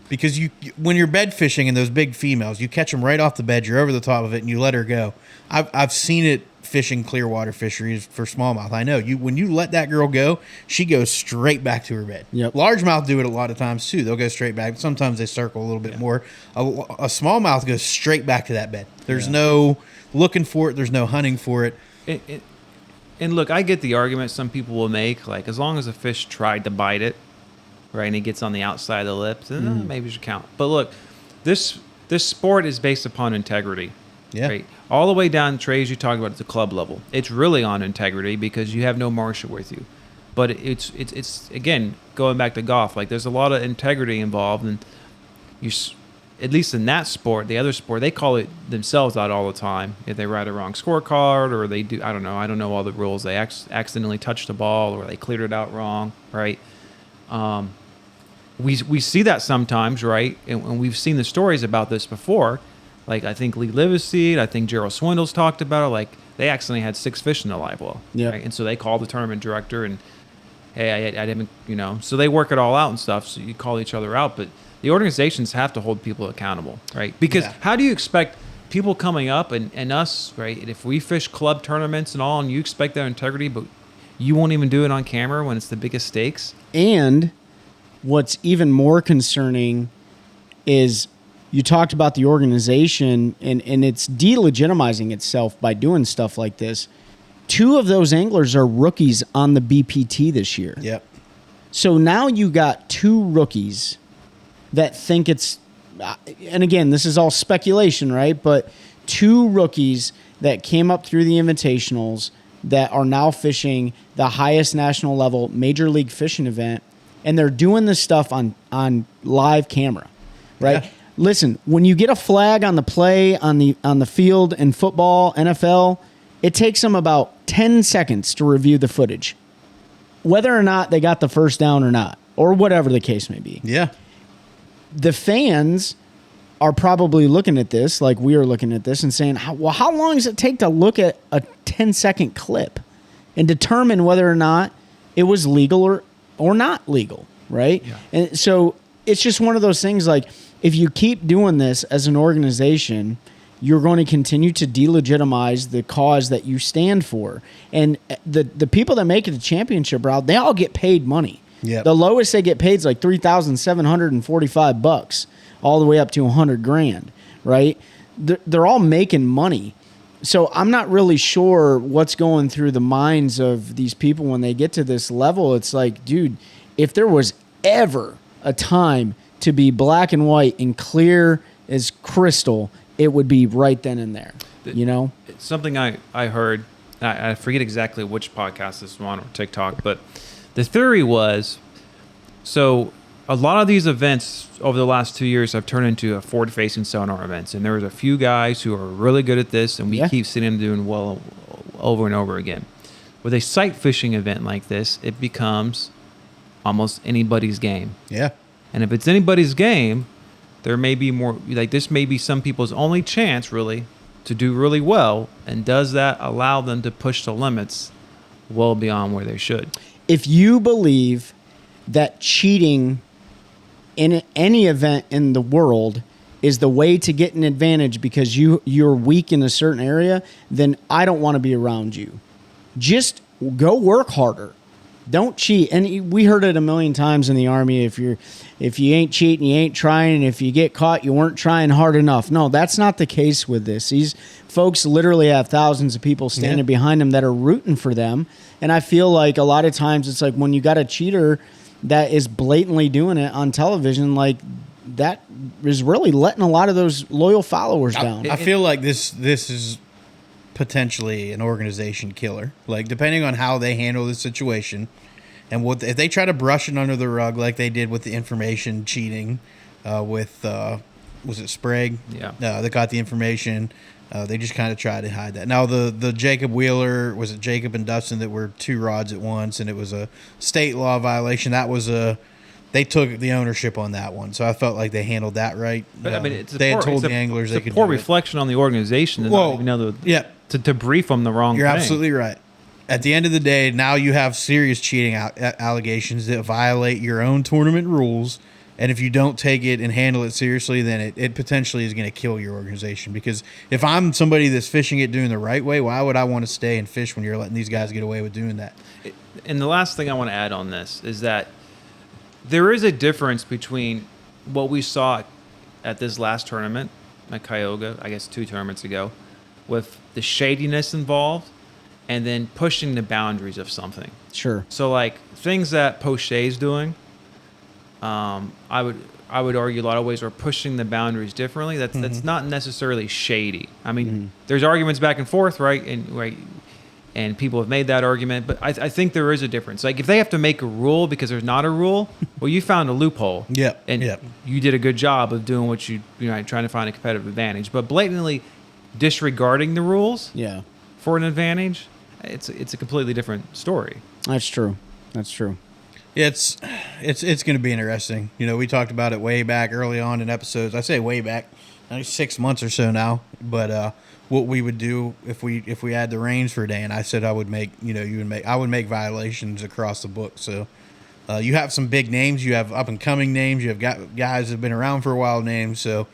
Because when you're bed fishing and those big females, you catch them right off the bed, you're over the top of it, and you let her go. I've seen it fishing Clearwater fisheries for smallmouth. I know when you let that girl go, she goes straight back to her bed. Yep. Largemouth do it a lot of times too. They'll go straight back. Sometimes they circle a little bit more. A smallmouth goes straight back to that bed. There's no looking for it. There's no hunting for it. And look, I get the argument some people will make, like, as long as a fish tried to bite it, right, and it gets on the outside of the lip, then maybe it should count. But look, this sport is based upon integrity. Yeah. Right? All the way down, Trey, as you talked about at the club level, it's really on integrity because you have no marshal with you. But it's again, going back to golf, like, there's a lot of integrity involved, and at least in that sport, the other sport, they call it themselves out all the time if they write a wrong scorecard or they do. I don't know all the rules. They accidentally touched the ball or they cleared it out wrong, right? We see that sometimes, right? And we've seen the stories about this before. Like, I think Lee Liverseed, I think Gerald Swindles talked about it. Like, they accidentally had 6 fish in the live well. Yeah. Right? And so they called the tournament director and, hey, I didn't, so they work it all out and stuff. So you call each other out. But the organizations have to hold people accountable, right? Because how do you expect people coming up and us, right? If we fish club tournaments and all, and you expect their integrity, but you won't even do it on camera when it's the biggest stakes? And what's even more concerning is you talked about the organization and it's delegitimizing itself by doing stuff like this 2 of those anglers are rookies on the BPT this year. Yep. So now you got 2 rookies that think it's, and again, this is all speculation, right? But 2 rookies that came up through the invitationals that are now fishing the highest national level major league fishing event, and they're doing this stuff on live camera, right? Yeah. Listen, when you get a flag on the play on the field in football, NFL, it takes them about 10 seconds to review the footage, whether or not they got the first down or not, or whatever the case may be. Yeah. The fans are probably looking at this like we are looking at this and saying, well, how long does it take to look at a 10-second clip and determine whether or not it was legal or not legal, right? Yeah. And so it's just one of those things, like, if you keep doing this as an organization, you're going to continue to delegitimize the cause that you stand for. And the people that make it a championship route, they all get paid money. Yep. The lowest they get paid is like $3,745, all the way up to $100,000, right? They're all making money. So I'm not really sure what's going through the minds of these people when they get to this level. It's like, dude, if there was ever a time to be black and white and clear as crystal, it would be right then and there. You know? It's something I heard, I forget exactly which podcast this was on or TikTok, but the theory was, so a lot of these events over the last 2 years have turned into forward-facing sonar events, and there was a few guys who are really good at this, and we keep seeing them doing well over and over again. With a sight fishing event like this, it becomes almost anybody's game. Yeah. And if it's anybody's game, there may be more, like, this may be some people's only chance, really, to do really well, and does that allow them to push the limits well beyond where they should? If you believe that cheating in any event in the world is the way to get an advantage because you're weak in a certain area, then I don't want to be around you. Just go work harder. Don't cheat. And we heard it a million times in the Army. If you ain't cheating, you ain't trying. And if you get caught, you weren't trying hard enough. No, that's not the case with this. These folks literally have thousands of people standing behind them that are rooting for them. And I feel like a lot of times it's like when you got a cheater that is blatantly doing it on television, like, that is really letting a lot of those loyal followers down. I feel like this is potentially an organization killer. Like, depending on how they handle the situation, and what if they try to brush it under the rug like they did with the information cheating, with was it Sprague? Yeah, they got the information. They just kind of tried to hide that. Now the Jacob Wheeler, was it Jacob and Dustin that were 2 rods at once, and it was a state law violation. That was they took the ownership on that one, so I felt like they handled that right. But I mean, they had told the anglers they could. It's a poor reflection on the organization. Well, even know to brief them the wrong. You're thing. absolutely right. At the end of the day, now you have serious cheating allegations that violate your own tournament rules. And if you don't take it and handle it seriously, then it potentially is going to kill your organization. Because if I'm somebody that's fishing it doing the right way, why would I want to stay and fish when you're letting these guys get away with doing that? And the last thing I want to add on this is that there is a difference between what we saw at this last tournament at Cayuga, I guess 2 tournaments ago, with the shadiness involved, and then pushing the boundaries of something. Sure. So, like, things that Pochet's doing, I would argue a lot of ways are pushing the boundaries differently. That's not necessarily shady. I mean, there's arguments back and forth, right? And people have made that argument, but I think there is a difference. Like, if they have to make a rule because there's not a rule, well, you found a loophole. Yep. And you did a good job of doing what you know, trying to find a competitive advantage. But blatantly disregarding the rules for an advantage, it's a completely different story. That's true. That's true. Yeah, it's going to be interesting. You know, we talked about it way back early on in episodes. I say way back, 6 months or so now. But what we would do if we had the reins for a day, and I said I would make, I would make violations across the book. So you have some big names, you have up and coming names, you have got guys that have been around for a while names. So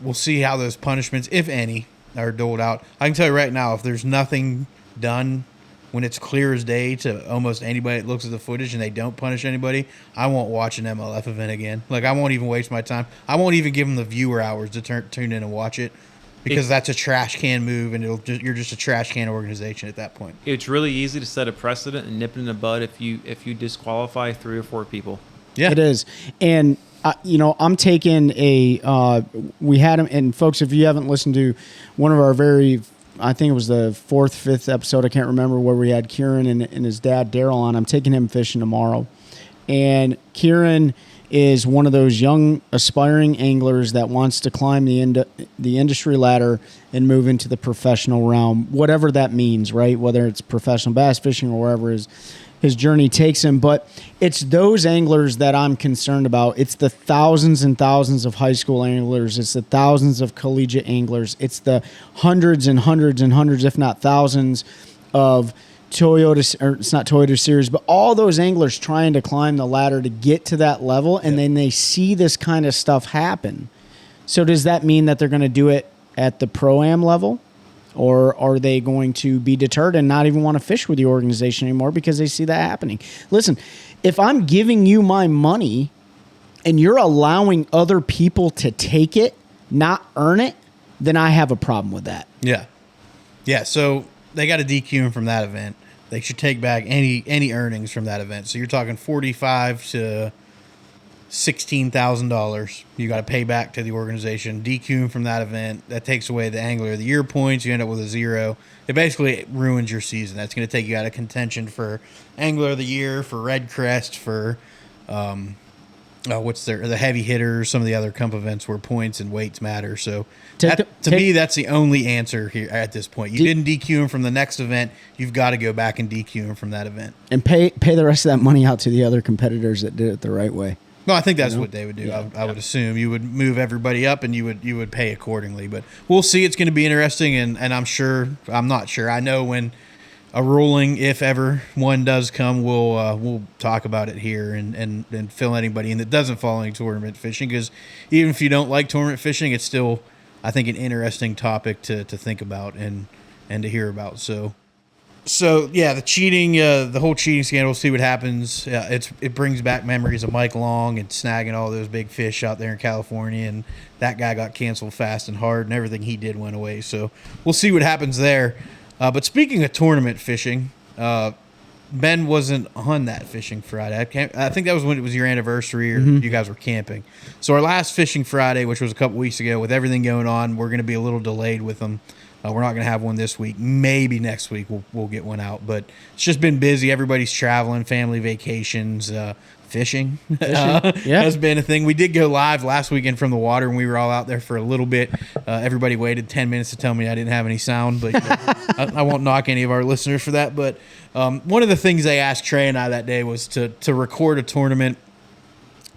we'll see how those punishments, if any, are doled out. I can tell you right now, if there's nothing done when it's clear as day to almost anybody that looks at the footage and they don't punish anybody, I won't watch an MLF event again. Like, I won't even waste my time. I won't even give them the viewer hours to tune in and watch it. because that's a trash can move, and you're just a trash can organization at that point. It's really easy to set a precedent and nip it in the bud if you disqualify 3 or 4 people. Yeah, it is. And I'm taking we had him, and folks, if you haven't listened to one of our I think it was the 4th, 5th episode, I can't remember, where we had Kieran and his dad Daryl on. I'm taking him fishing tomorrow, and Kieran is one of those young aspiring anglers that wants to climb the industry ladder and move into the professional realm, whatever that means, right? Whether it's professional bass fishing or wherever his journey takes him. But it's those anglers that I'm concerned about. It's the thousands and thousands of high school anglers. It's the thousands of collegiate anglers. It's the hundreds and hundreds and hundreds, if not thousands, of it's not Toyota Series, but all those anglers trying to climb the ladder to get to that level, and then they see this kind of stuff happen. So does that mean that they're going to do it at the Pro-Am level? Or are they going to be deterred and not even want to fish with the organization anymore because they see that happening? Listen, if I'm giving you my money and you're allowing other people to take it, not earn it, then I have a problem with that. Yeah. Yeah, so they got to DQ him from that event. They should take back any earnings from that event. So you're talking $45,000 to $16,000 you got to pay back to the organization. DQ him from that event. That takes away the Angler of the Year points. You end up with a 0. It basically ruins your season. That's going to take you out of contention for Angler of the Year, for Red Crest, for the heavy hitters, some of the other comp events where points and weights matter. So to me, that's the only answer here at this point. You didn't DQ him from the next event. You've got to go back and DQ him from that event. And pay the rest of that money out to the other competitors that did it the right way. No, I think that's what they would do. Yeah. I would assume you would move everybody up and you would pay accordingly. But we'll see. It's going to be interesting, and I'm not sure. I know when a ruling, if ever one does come, we'll talk about it here and fill anybody in that doesn't follow any tournament fishing, because even if you don't like tournament fishing, it's still, I think, an interesting topic to think about and to hear about. So yeah, the cheating, the whole cheating scandal. We'll see what happens. It brings back memories of Mike Long and snagging all those big fish out there in California, and that guy got canceled fast and hard, and everything he did went away. So we'll see what happens there. But speaking of tournament fishing, Ben wasn't on that fishing Friday. I think that was when it was your anniversary, or you guys were camping. So our last fishing Friday, which was a couple weeks ago, with everything going on, we're going to be a little delayed with them. We're not going to have one this week. Maybe next week we'll get one out. But it's just been busy. Everybody's traveling, family vacations, fishing has been a thing. We did go live last weekend from the water, and we were all out there for a little bit. Everybody waited 10 minutes to tell me I didn't have any sound, but I won't knock any of our listeners for that. But one of the things they asked Trey and I that day was to record a tournament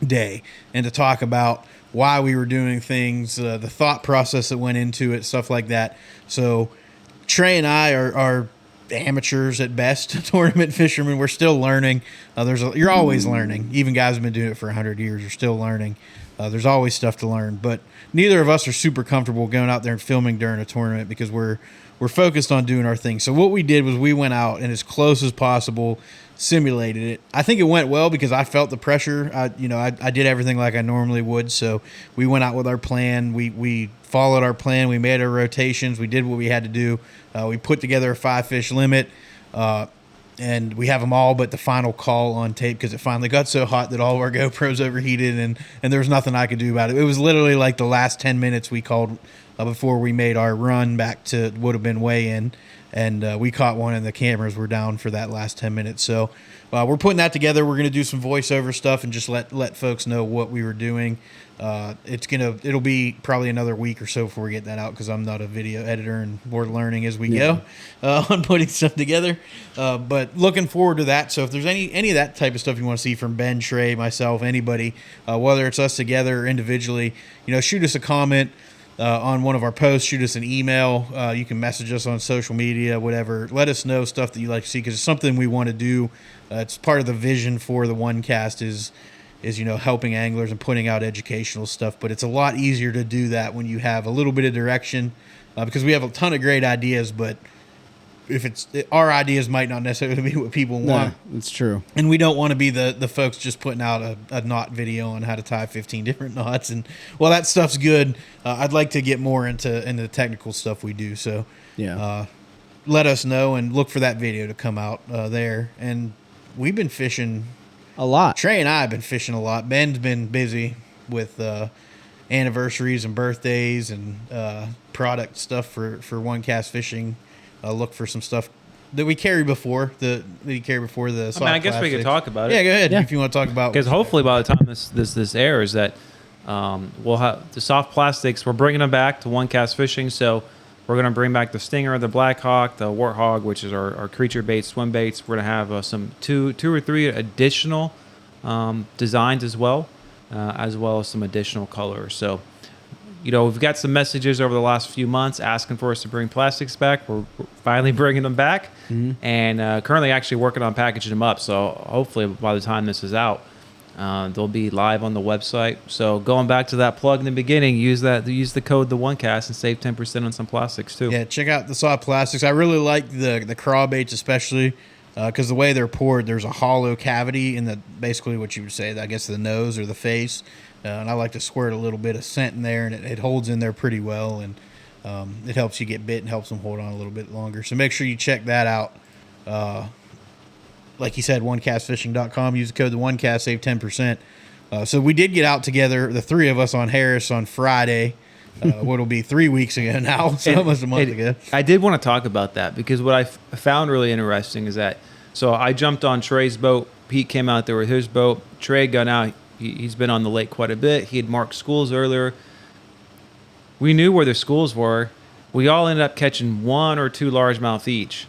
day and to talk about why we were doing things, the thought process that went into it, stuff like that. So Trey and I are amateurs at best, tournament fishermen. We're still learning. You're always learning. Even guys who've been doing it for 100 years are still learning. There's always stuff to learn. But neither of us are super comfortable going out there and filming during a tournament, because we're focused on doing our thing. So what we did was we went out and, as close as possible, simulated it. I think it went well because I felt the pressure. I did everything like I normally would. So we went out with our plan. We followed our plan. We made our rotations. We did what we had to do. We put together a 5-fish limit, and we have them all but the final call on tape, because it finally got so hot that all of our GoPros overheated, and there was nothing I could do about it. It was literally like the last 10 minutes we called before we made our run back to would have been weigh-in. And we caught one, and the cameras were down for that last 10 minutes. So we're putting that together. We're going to do some voiceover stuff and just let folks know what we were doing. It'll be probably another week or so before we get that out, because I'm not a video editor and we're learning as we go on putting stuff together. But looking forward to that. So if there's any of that type of stuff you want to see from Ben, Trey, myself, anybody, whether it's us together or individually, shoot us a comment on one of our posts, shoot us an email. You can message us on social media, whatever. Let us know stuff that you like to see, because it's something we want to do. It's part of the vision for the OneCast is helping anglers and putting out educational stuff. But it's a lot easier to do that when you have a little bit of direction, because we have a ton of great ideas, but if it's our ideas might not necessarily be what people want. That's true. And we don't want to be the folks just putting out a knot video on how to tie 15 different knots. And well, that stuff's good. I'd like to get more into the technical stuff we do. So let us know and look for that video to come out there. And we've been fishing a lot. Trey and I have been fishing a lot. Ben's been busy with anniversaries and birthdays and product stuff for OneCast Fishing. Look for some stuff that we carry before the soft I guess we plastics. could talk about it. Yeah, go ahead if you want to talk about. Because hopefully by the time this airs, that we'll have the soft plastics. We're bringing them back to OneCast Fishing. So we're going to bring back the Stinger, the Black Hawk, the Warthog, which is our creature baits, swim baits. We're going to have some two or three additional designs as well as some additional colors. So, we've got some messages over the last few months asking for us to bring plastics back. We're finally bringing them back, and currently actually working on packaging them up. So hopefully by the time this is out, they'll be live on the website. So going back to that plug in the beginning, use the code TheOneCast and save 10% on some plastics too. Yeah, check out the soft plastics. I really like the craw baits especially because the way they're poured, there's a hollow cavity in basically what you would say, I guess, the nose or the face. And I like to squirt a little bit of scent in there, and it holds in there pretty well, and it helps you get bit and helps them hold on a little bit longer. So make sure you check that out. Like you said, OneCastFishing.com. Use the code TheOneCast, save 10%. So we did get out together, the three of us on Harris on Friday. What'll be 3 weeks ago now, so almost a month ago. I did want to talk about that because what I found really interesting is that, so I jumped on Trey's boat. Pete came out there with his boat. Trey got out. He's been on the lake quite a bit. He had marked schools earlier. We knew where the schools were. We all ended up catching 1 or 2 largemouth each.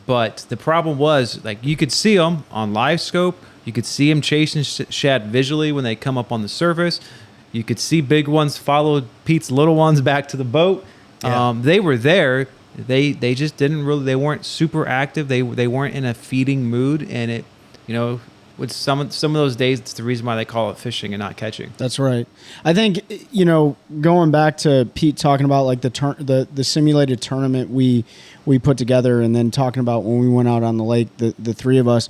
But the problem was, you could see them on live scope. You could see them chasing shad visually when they come up on the surface. You could see big ones follow Pete's little ones back to the boat. Yeah. They were there. They just didn't really. They weren't super active. They weren't in a feeding mood, and it, with some of those days, it's the reason why they call it fishing and not catching. That's right. I think going back to Pete talking about the simulated tournament we put together, and then talking about when we went out on the lake, the three of us.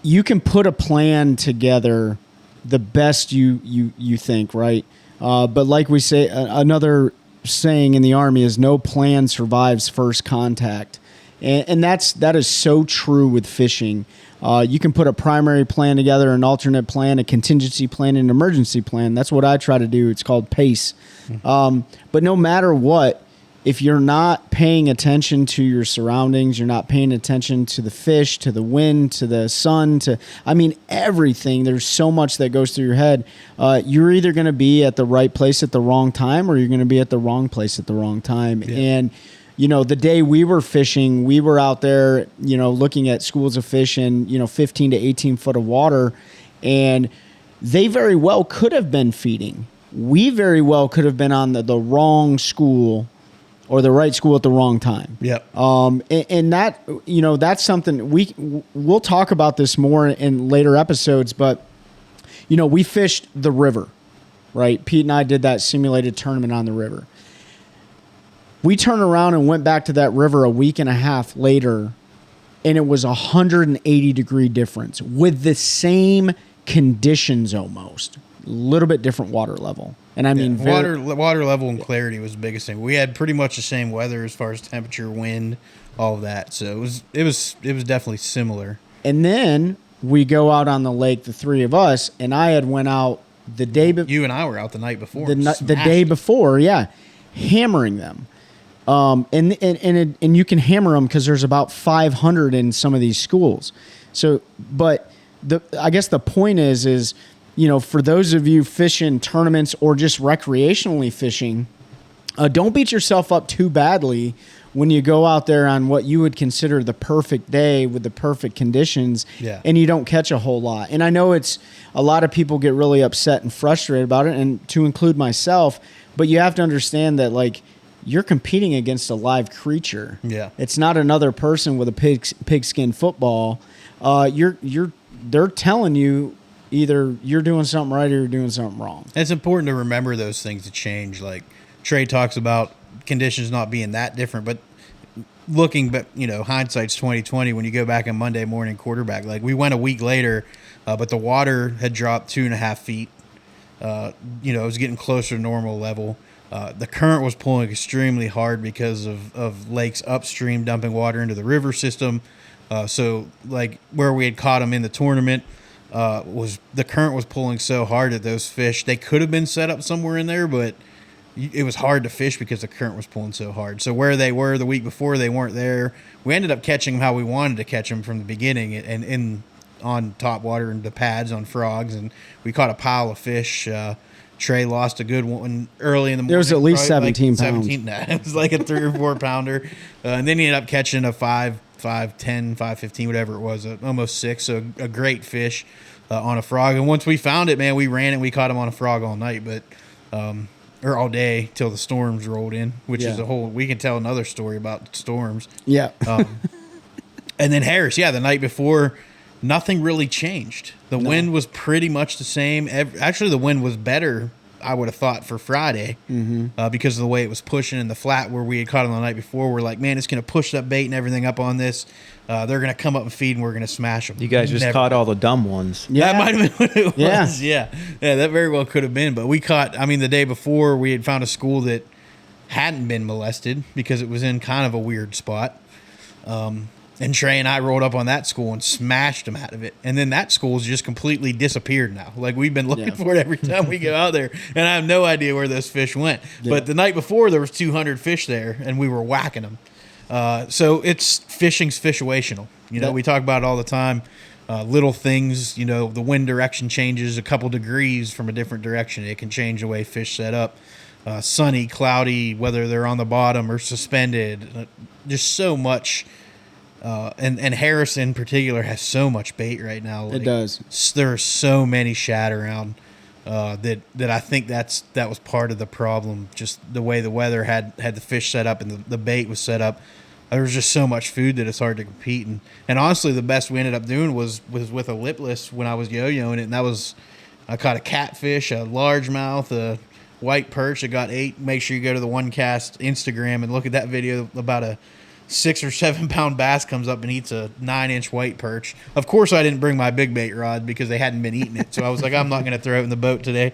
You can put a plan together the best you think, right? But like we say, another saying in the Army is no plan survives first contact. And that is so true with fishing. You can put a primary plan together, an alternate plan, a contingency plan, and an emergency plan. That's what I try to do. It's called PACE. But no matter what, if you're not paying attention to your surroundings, you're not paying attention to the fish, to the wind, to the sun, everything, there's so much that goes through your head. You're either going to be at the right place at the wrong time, or you're going to be at the wrong place at the wrong time. Yeah. And the day we were fishing, we were out there, looking at schools of fish in, 15 to 18 foot of water, and they very well could have been feeding. We very well could have been on the wrong school or the right school at the wrong time. Yep. And that, that's something we'll talk about this more in later episodes, but, we fished the river, right? Pete and I did that simulated tournament on the river. We turned around and went back to that river a week and a half later, and it was 180 degree difference with the same conditions almost. A little bit different water level. And I mean, water level and clarity was the biggest thing. We had pretty much the same weather as far as temperature, wind, all of that. So it was definitely similar. And then we go out on the lake, the three of us, and I had went out the day before. You and I were out the night before. The day before, yeah, hammering them. And you can hammer them because there's about 500 in some of these schools. So, but I guess the point is, for those of you fishing tournaments or just recreationally fishing, don't beat yourself up too badly when you go out there on what you would consider the perfect day with the perfect conditions, and you don't catch a whole lot. And I know a lot of people get really upset and frustrated about it, and to include myself, but you have to understand that, you're competing against a live creature. Yeah. It's not another person with a pigskin football. They're telling you either you're doing something right or you're doing something wrong. It's important to remember those things to change. Like Trey talks about conditions not being that different, but looking, but hindsight's 2020. When you go back on Monday morning quarterback, like we went a week later, but the water had dropped 2.5 feet. It was getting closer to normal level. The current was pulling extremely hard because of lakes upstream dumping water into the river system. So like where we had caught them in the tournament, was the current was pulling so hard that those fish, they could have been set up somewhere in there, but it was hard to fish because the current was pulling so hard. So where they were the week before, they weren't there. We ended up catching them how we wanted to catch them from the beginning, and in on top water and the pads on frogs, and we caught a pile of fish. Trey lost a good one early in the morning. There was at least 17 pounds. It was like a 3 or 4 pounder. And then he ended up catching a 5, 10, 5.15, whatever it was, almost 6. So a great fish on a frog. And once we found it, man, we ran it. We caught him on a frog all night, or all day till the storms rolled in, which is we can tell another story about storms. Yeah. And then Harris, the night before, nothing really changed. The wind was pretty much the same. Actually, the wind was better, I would have thought, for Friday, because of the way it was pushing in the flat where we had caught them the night before. We're like, man, it's going to push that bait and everything up on this. They're going to come up and feed, and we're going to smash them. You guys just caught all the dumb ones. Yeah. That might have been what it was. Yeah, that very well could have been. But we caught, the day before, we had found a school that hadn't been molested because it was in kind of a weird spot. And Trey and I rolled up on that school and smashed them out of it. And then that school's just completely disappeared now. Like, we've been looking for it every time we go out there. And I have no idea where those fish went. Yeah. But the night before, there was 200 fish there, and we were whacking them. So fishing's fishational. We talk about it all the time. Little things, the wind direction changes a couple degrees from a different direction. It can change the way fish set up. Sunny, cloudy, whether they're on the bottom or suspended. Just so much. And Harris in particular has so much bait right now. It does. There are so many shad around that I think that was part of the problem. Just the way the weather had the fish set up and the bait was set up. There was just so much food that it's hard to compete. And honestly, the best we ended up doing was with a lipless when I was yo-yoing it. And that was, I caught a catfish, a largemouth, a white perch. I got 8. Make sure you go to the OneCast Instagram and look at that video about a 6 or 7 pound bass comes up and eats a 9-inch white perch. Of course, I didn't bring my big bait rod because they hadn't been eating it. So I was like, I'm not going to throw it in the boat today.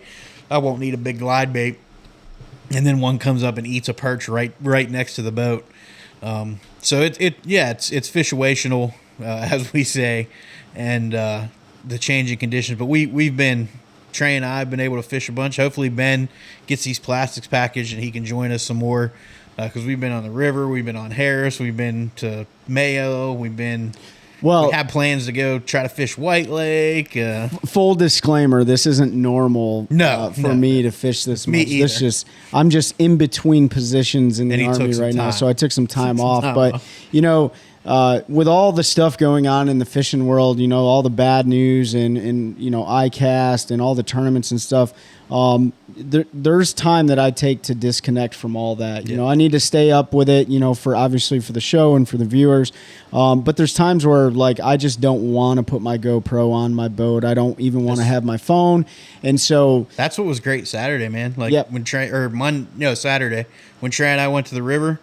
I won't need a big glide bait. And then one comes up and eats a perch right next to the boat. So it's fishational, as we say, and the changing conditions. But we've been, Trey and I have been able to fish a bunch. Hopefully Ben gets these plastics packaged and he can join us some more. Because we've been on the river, we've been on Harris, we've been to Mayo, we have plans to go try to fish White Lake. Full disclaimer: this isn't normal for me to fish this much. I'm just in between positions in the Army right now, so I took some time off. But with all the stuff going on in the fishing world, all the bad news and ICast and all the tournaments and stuff. There's time that I take to disconnect from all that. I need to stay up with it, for obviously for the show and for the viewers. But there's times where I just don't want to put my GoPro on my boat. I don't even want to have my phone. And so that's what was great Saturday, man. When Saturday, when Trey and I went to the river,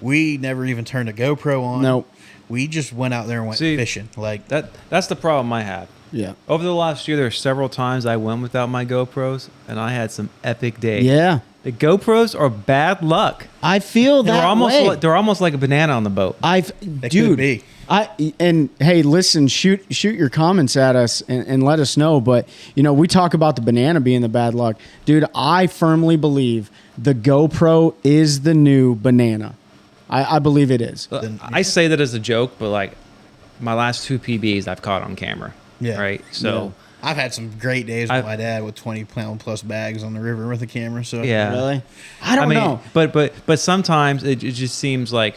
we never even turned a GoPro on. Nope. We just went out there and went fishing. That's the problem I have. Yeah. Over the last year, there were several times I went without my GoPros, and I had some epic days. Yeah. The GoPros are bad luck. I feel that way. They're almost like a banana on the boat. Could be. Hey, listen, shoot your comments at us and let us know. But we talk about the banana being the bad luck, dude. I firmly believe the GoPro is the new banana. I believe it is. I say that as a joke, but my last 2 PBs I've caught on camera. Yeah. Right. So I've had some great days with my dad with 20-pound plus bags on the river with a camera. So yeah. Really? I don't know. But sometimes it just seems like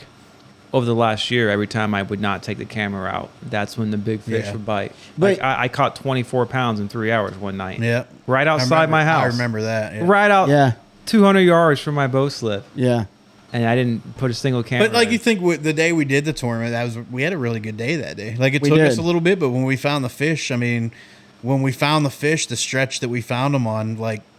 over the last year, every time I would not take the camera out, that's when the big fish would bite. But I caught 24 pounds in 3 hours one night. Yeah. Right outside my house. I remember that. Yeah. Right out. Yeah. 200 yards from my boat slip. Yeah. And I didn't put a single camera. But you think the day we did the tournament, we had a really good day that day. It took us a little bit, but when we found the fish, when we found the fish, the stretch that we found them on,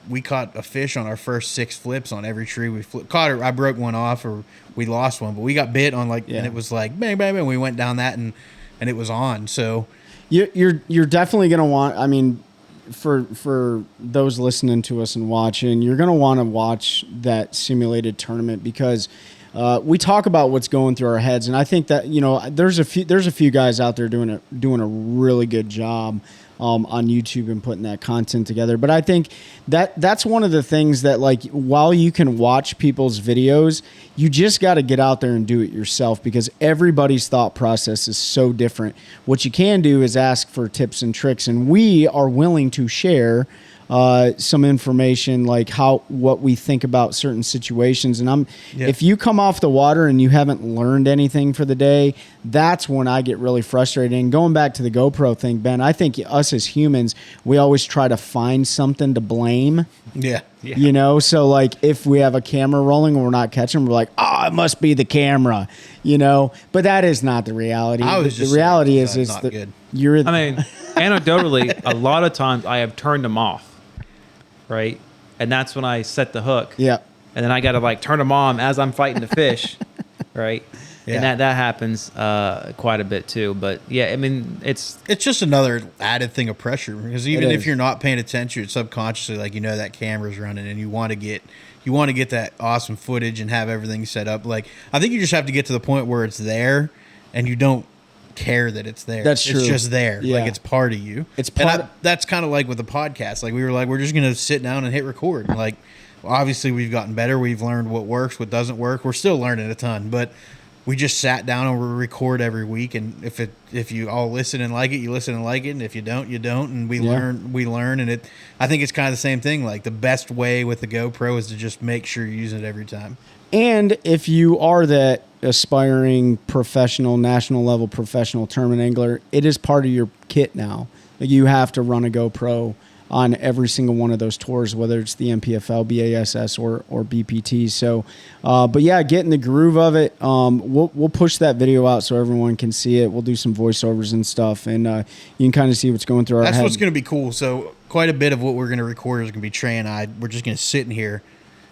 we caught a fish on our first 6 flips on every tree we caught. I broke one off or we lost one, but we got bit on and it was like bang bang bang. We went down that and it was on. So you're definitely gonna want. I mean, for those listening to us and watching, you're gonna want to watch that simulated tournament because. We talk about what's going through our heads, and I think that there's a few guys out there doing a really good job on YouTube and putting that content together. But I think that's one of the things that, like, while you can watch people's videos, you just got to get out there and do it yourself because everybody's thought process is so different. What you can do is ask for tips and tricks, and we are willing to share some information like what we think about certain situations. And if you come off the water and you haven't learned anything for the day, that's when I get really frustrated. And going back to the GoPro thing, Ben, I think us as humans, we always try to find something to blame. Yeah. So like if we have a camera rolling and we're not catching, we're like, it must be the camera, but that is not the reality. The reality is that good. Anecdotally, a lot of times I have turned them off. Right, and that's when I set the hook. Yeah, and then I got to turn them on as I'm fighting the fish. Right, and that happens quite a bit too. But yeah, I mean it's just another added thing of pressure because even if you're not paying attention, it's subconsciously that camera's running and you want to get that awesome footage and have everything set up. Like I think you just have to get to the point where it's there and you don't care that it's there. That's true. It's just there. Yeah. Like it's part of you. That's kind of like with the podcast. Like we were we're just gonna sit down and hit record. Like obviously we've gotten better. We've learned what works, what doesn't work. We're still learning a ton, but we just sat down and we record every week. And if you all listen and like it, you listen and like it. And if you don't, you don't. And we learn. And I think it's kind of the same thing. Like the best way with the GoPro is to just make sure you're using it every time. And if you are that aspiring professional, national level professional tournament angler, it is part of your kit now. Like you have to run a GoPro on every single one of those tours, whether it's the MPFL, BASS, or BPT. So, but yeah, get in the groove of it. We'll push that video out so everyone can see it. We'll do some voiceovers and stuff, and you can kind of see what's going through our head. That's what's going to be cool. So quite a bit of what we're going to record is going to be Trey and I. We're just going to sit in here,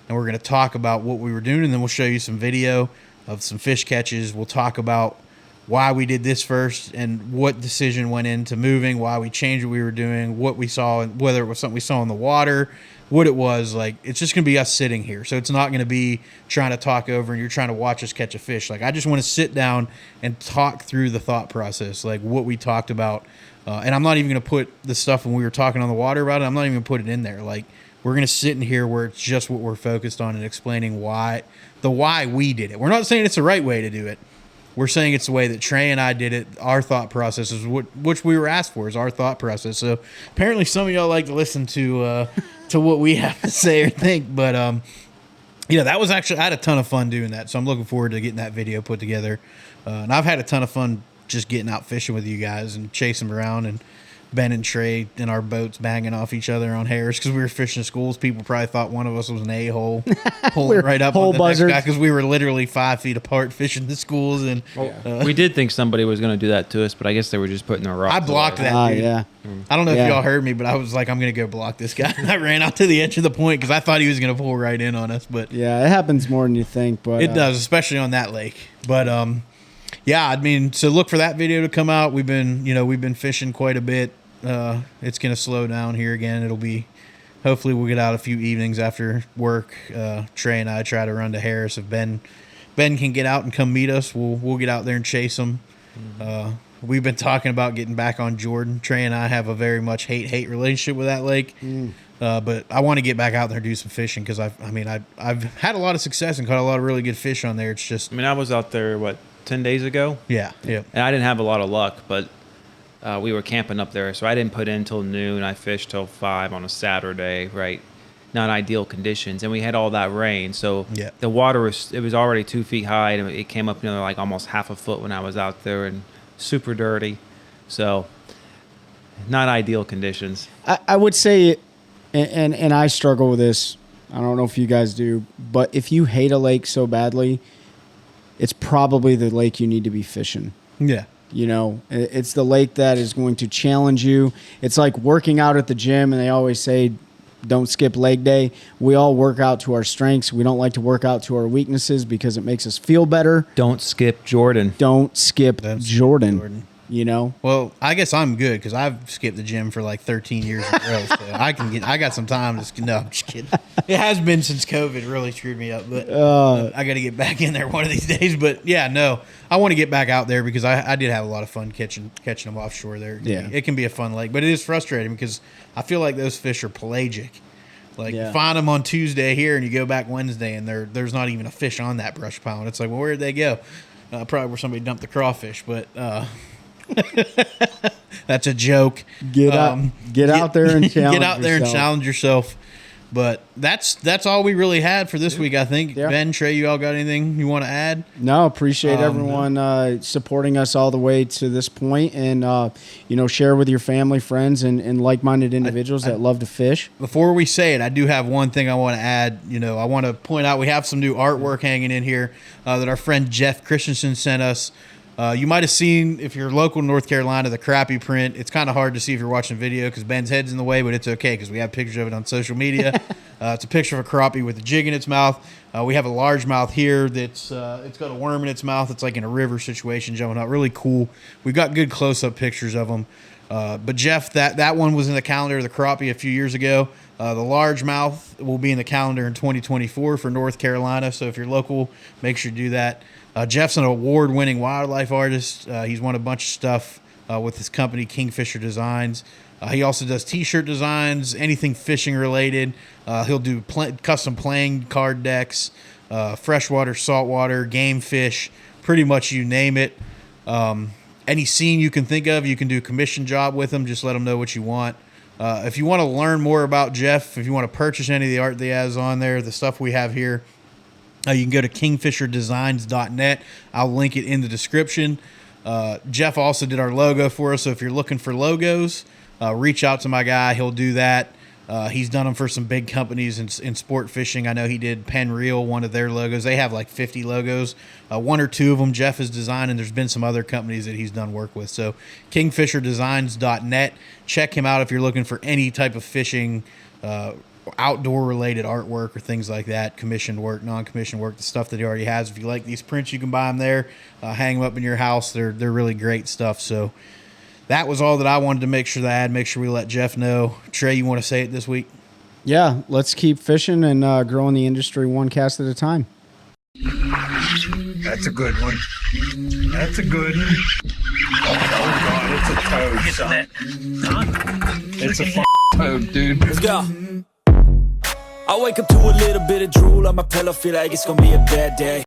and we're going to talk about what we were doing, and then we'll show you some video of some fish catches. We'll talk about why we did this first and what decision went into moving, why we changed what we were doing, what we saw, and whether it was something we saw in the water, what it was. Like, it's just going to be us sitting here. So it's not going to be trying to talk over and you're trying to watch us catch a fish. Like, I just want to sit down and talk through the thought process, like what we talked about. And I'm not even going to put the stuff when we were talking on the water about it, I'm not even going to put it in there. Like, we're going to sit in here where it's just what we're focused on and explaining why we did it. We're not saying it's the right way to do it. We're saying it's the way that Trey and I did it. Our thought process is which we were asked for is our thought process. So apparently some of y'all like to listen to what we have to say or think. But that was actually, I had a ton of fun doing that. So I'm looking forward to getting that video put together. And I've had a ton of fun just getting out fishing with you guys and chasing them around, and Ben and Trey in our boats banging off each other on hairs because we were fishing schools. People probably thought one of us was an a-hole, pulling right up on the next guy because we were literally 5 feet apart fishing the schools. And we did think somebody was going to do that to us, but I guess they were just putting a rock. I blocked that dude. Yeah. I don't know if y'all heard me, but I was like, I'm going to go block this guy. I ran out to the edge of the point because I thought he was going to pull right in on us. But yeah, it happens more than you think. But it does, especially on that lake. But yeah, I mean, so look for that video to come out. We've been fishing quite a bit. It's going to slow down here again. It'll be, hopefully we'll get out a few evenings after work. Trey and I try to run to Harris. If Ben can get out and come meet us, we'll get out there and chase him. We've been talking about getting back on Jordan. Trey and I have a very much hate relationship with that lake. But I want to get back out there and do some fishing because I've had a lot of success and caught a lot of really good fish on there. It's just, I was out there 10 days ago. Yeah. And I didn't have a lot of luck, but we were camping up there, so I didn't put in till noon. I fished till 5 on a Saturday, right? Not ideal conditions, and we had all that rain, so the water was already 2 feet high, and it came up almost half a foot when I was out there, and super dirty. So not ideal conditions. I would say, and I struggle with this. I don't know if you guys do, but if you hate a lake so badly, it's probably the lake you need to be fishing. Yeah. It's the lake that is going to challenge you. It's like working out at the gym, and they always say Don't skip leg day. We all work out to our strengths. We don't like to work out to our weaknesses because it makes us feel better. Don't skip Jordan. Don't skip Jordan. You know? Well, I guess I'm good because I've skipped the gym for like 13 years in a row. So I got some time to no, I'm just kidding. It has been since COVID really screwed me up, but I got to get back in there one of these days. But yeah, no, I want to get back out there because I did have a lot of fun catching them offshore there. Yeah. It can be a fun lake, but it is frustrating because I feel like those fish are pelagic. Like you find them on Tuesday here and you go back Wednesday and there's not even a fish on that brush pile. And it's like, well, where'd they go? Probably where somebody dumped the crawfish, but that's a joke. Get out there and challenge get out there and yourself. challenge yourself. But that's all we really had for this week, I think. Yeah. Ben, Trey, you all got anything you want to add? No, appreciate everyone supporting us all the way to this point, and share with your family, friends, and like-minded individuals that love to fish. Before we say it, I do have one thing I want to add. I want to point out we have some new artwork hanging in here that our friend Jeff Christensen sent us. You might have seen, if you're local in North Carolina, the crappie print. It's kind of hard to see if you're watching video because Ben's head's in the way, but it's okay because we have pictures of it on social media. It's a picture of a crappie with a jig in its mouth. We have a largemouth here that's it's got a worm in its mouth. It's like in a river situation jumping out. Really cool. We've got good close-up pictures of them. But Jeff, that one was in the calendar of the crappie a few years ago. The largemouth will be in the calendar in 2024 for North Carolina. So if you're local, make sure you do that. Jeff's an award-winning wildlife artist. He's won a bunch of stuff with his company, Kingfisher Designs. He also does T-shirt designs, anything fishing related. He'll do custom playing card decks, freshwater, saltwater, game fish, pretty much you name it. Any scene you can think of, you can do a commission job with him. Just let him know what you want. If you want to learn more about Jeff, if you want to purchase any of the art that he has on there, the stuff we have here, you can go to kingfisherdesigns.net. I'll link it in the description. Jeff also did our logo for us, so if you're looking for logos, reach out to my guy. He'll do that. He's done them for some big companies in sport fishing. I know he did Penn Reel, one of their logos. They have like 50 logos. One or two of them Jeff has designed, and there's been some other companies that he's done work with. So kingfisherdesigns.net. Check him out if you're looking for any type of fishing outdoor-related artwork or things like that, commissioned work, non-commissioned work, the stuff that he already has. If you like these prints, you can buy them there, hang them up in your house. They're really great stuff. So that was all that I wanted to make sure that I had. Make sure we let Jeff know. Trey, you want to say it this week? Yeah, let's keep fishing and growing the industry one cast at a time. That's a good one. That's a good one. Oh, God, it's a toad, son. It's a toad, dude. Let's go. I wake up to a little bit of drool on my pillow, feel like it's gonna be a bad day.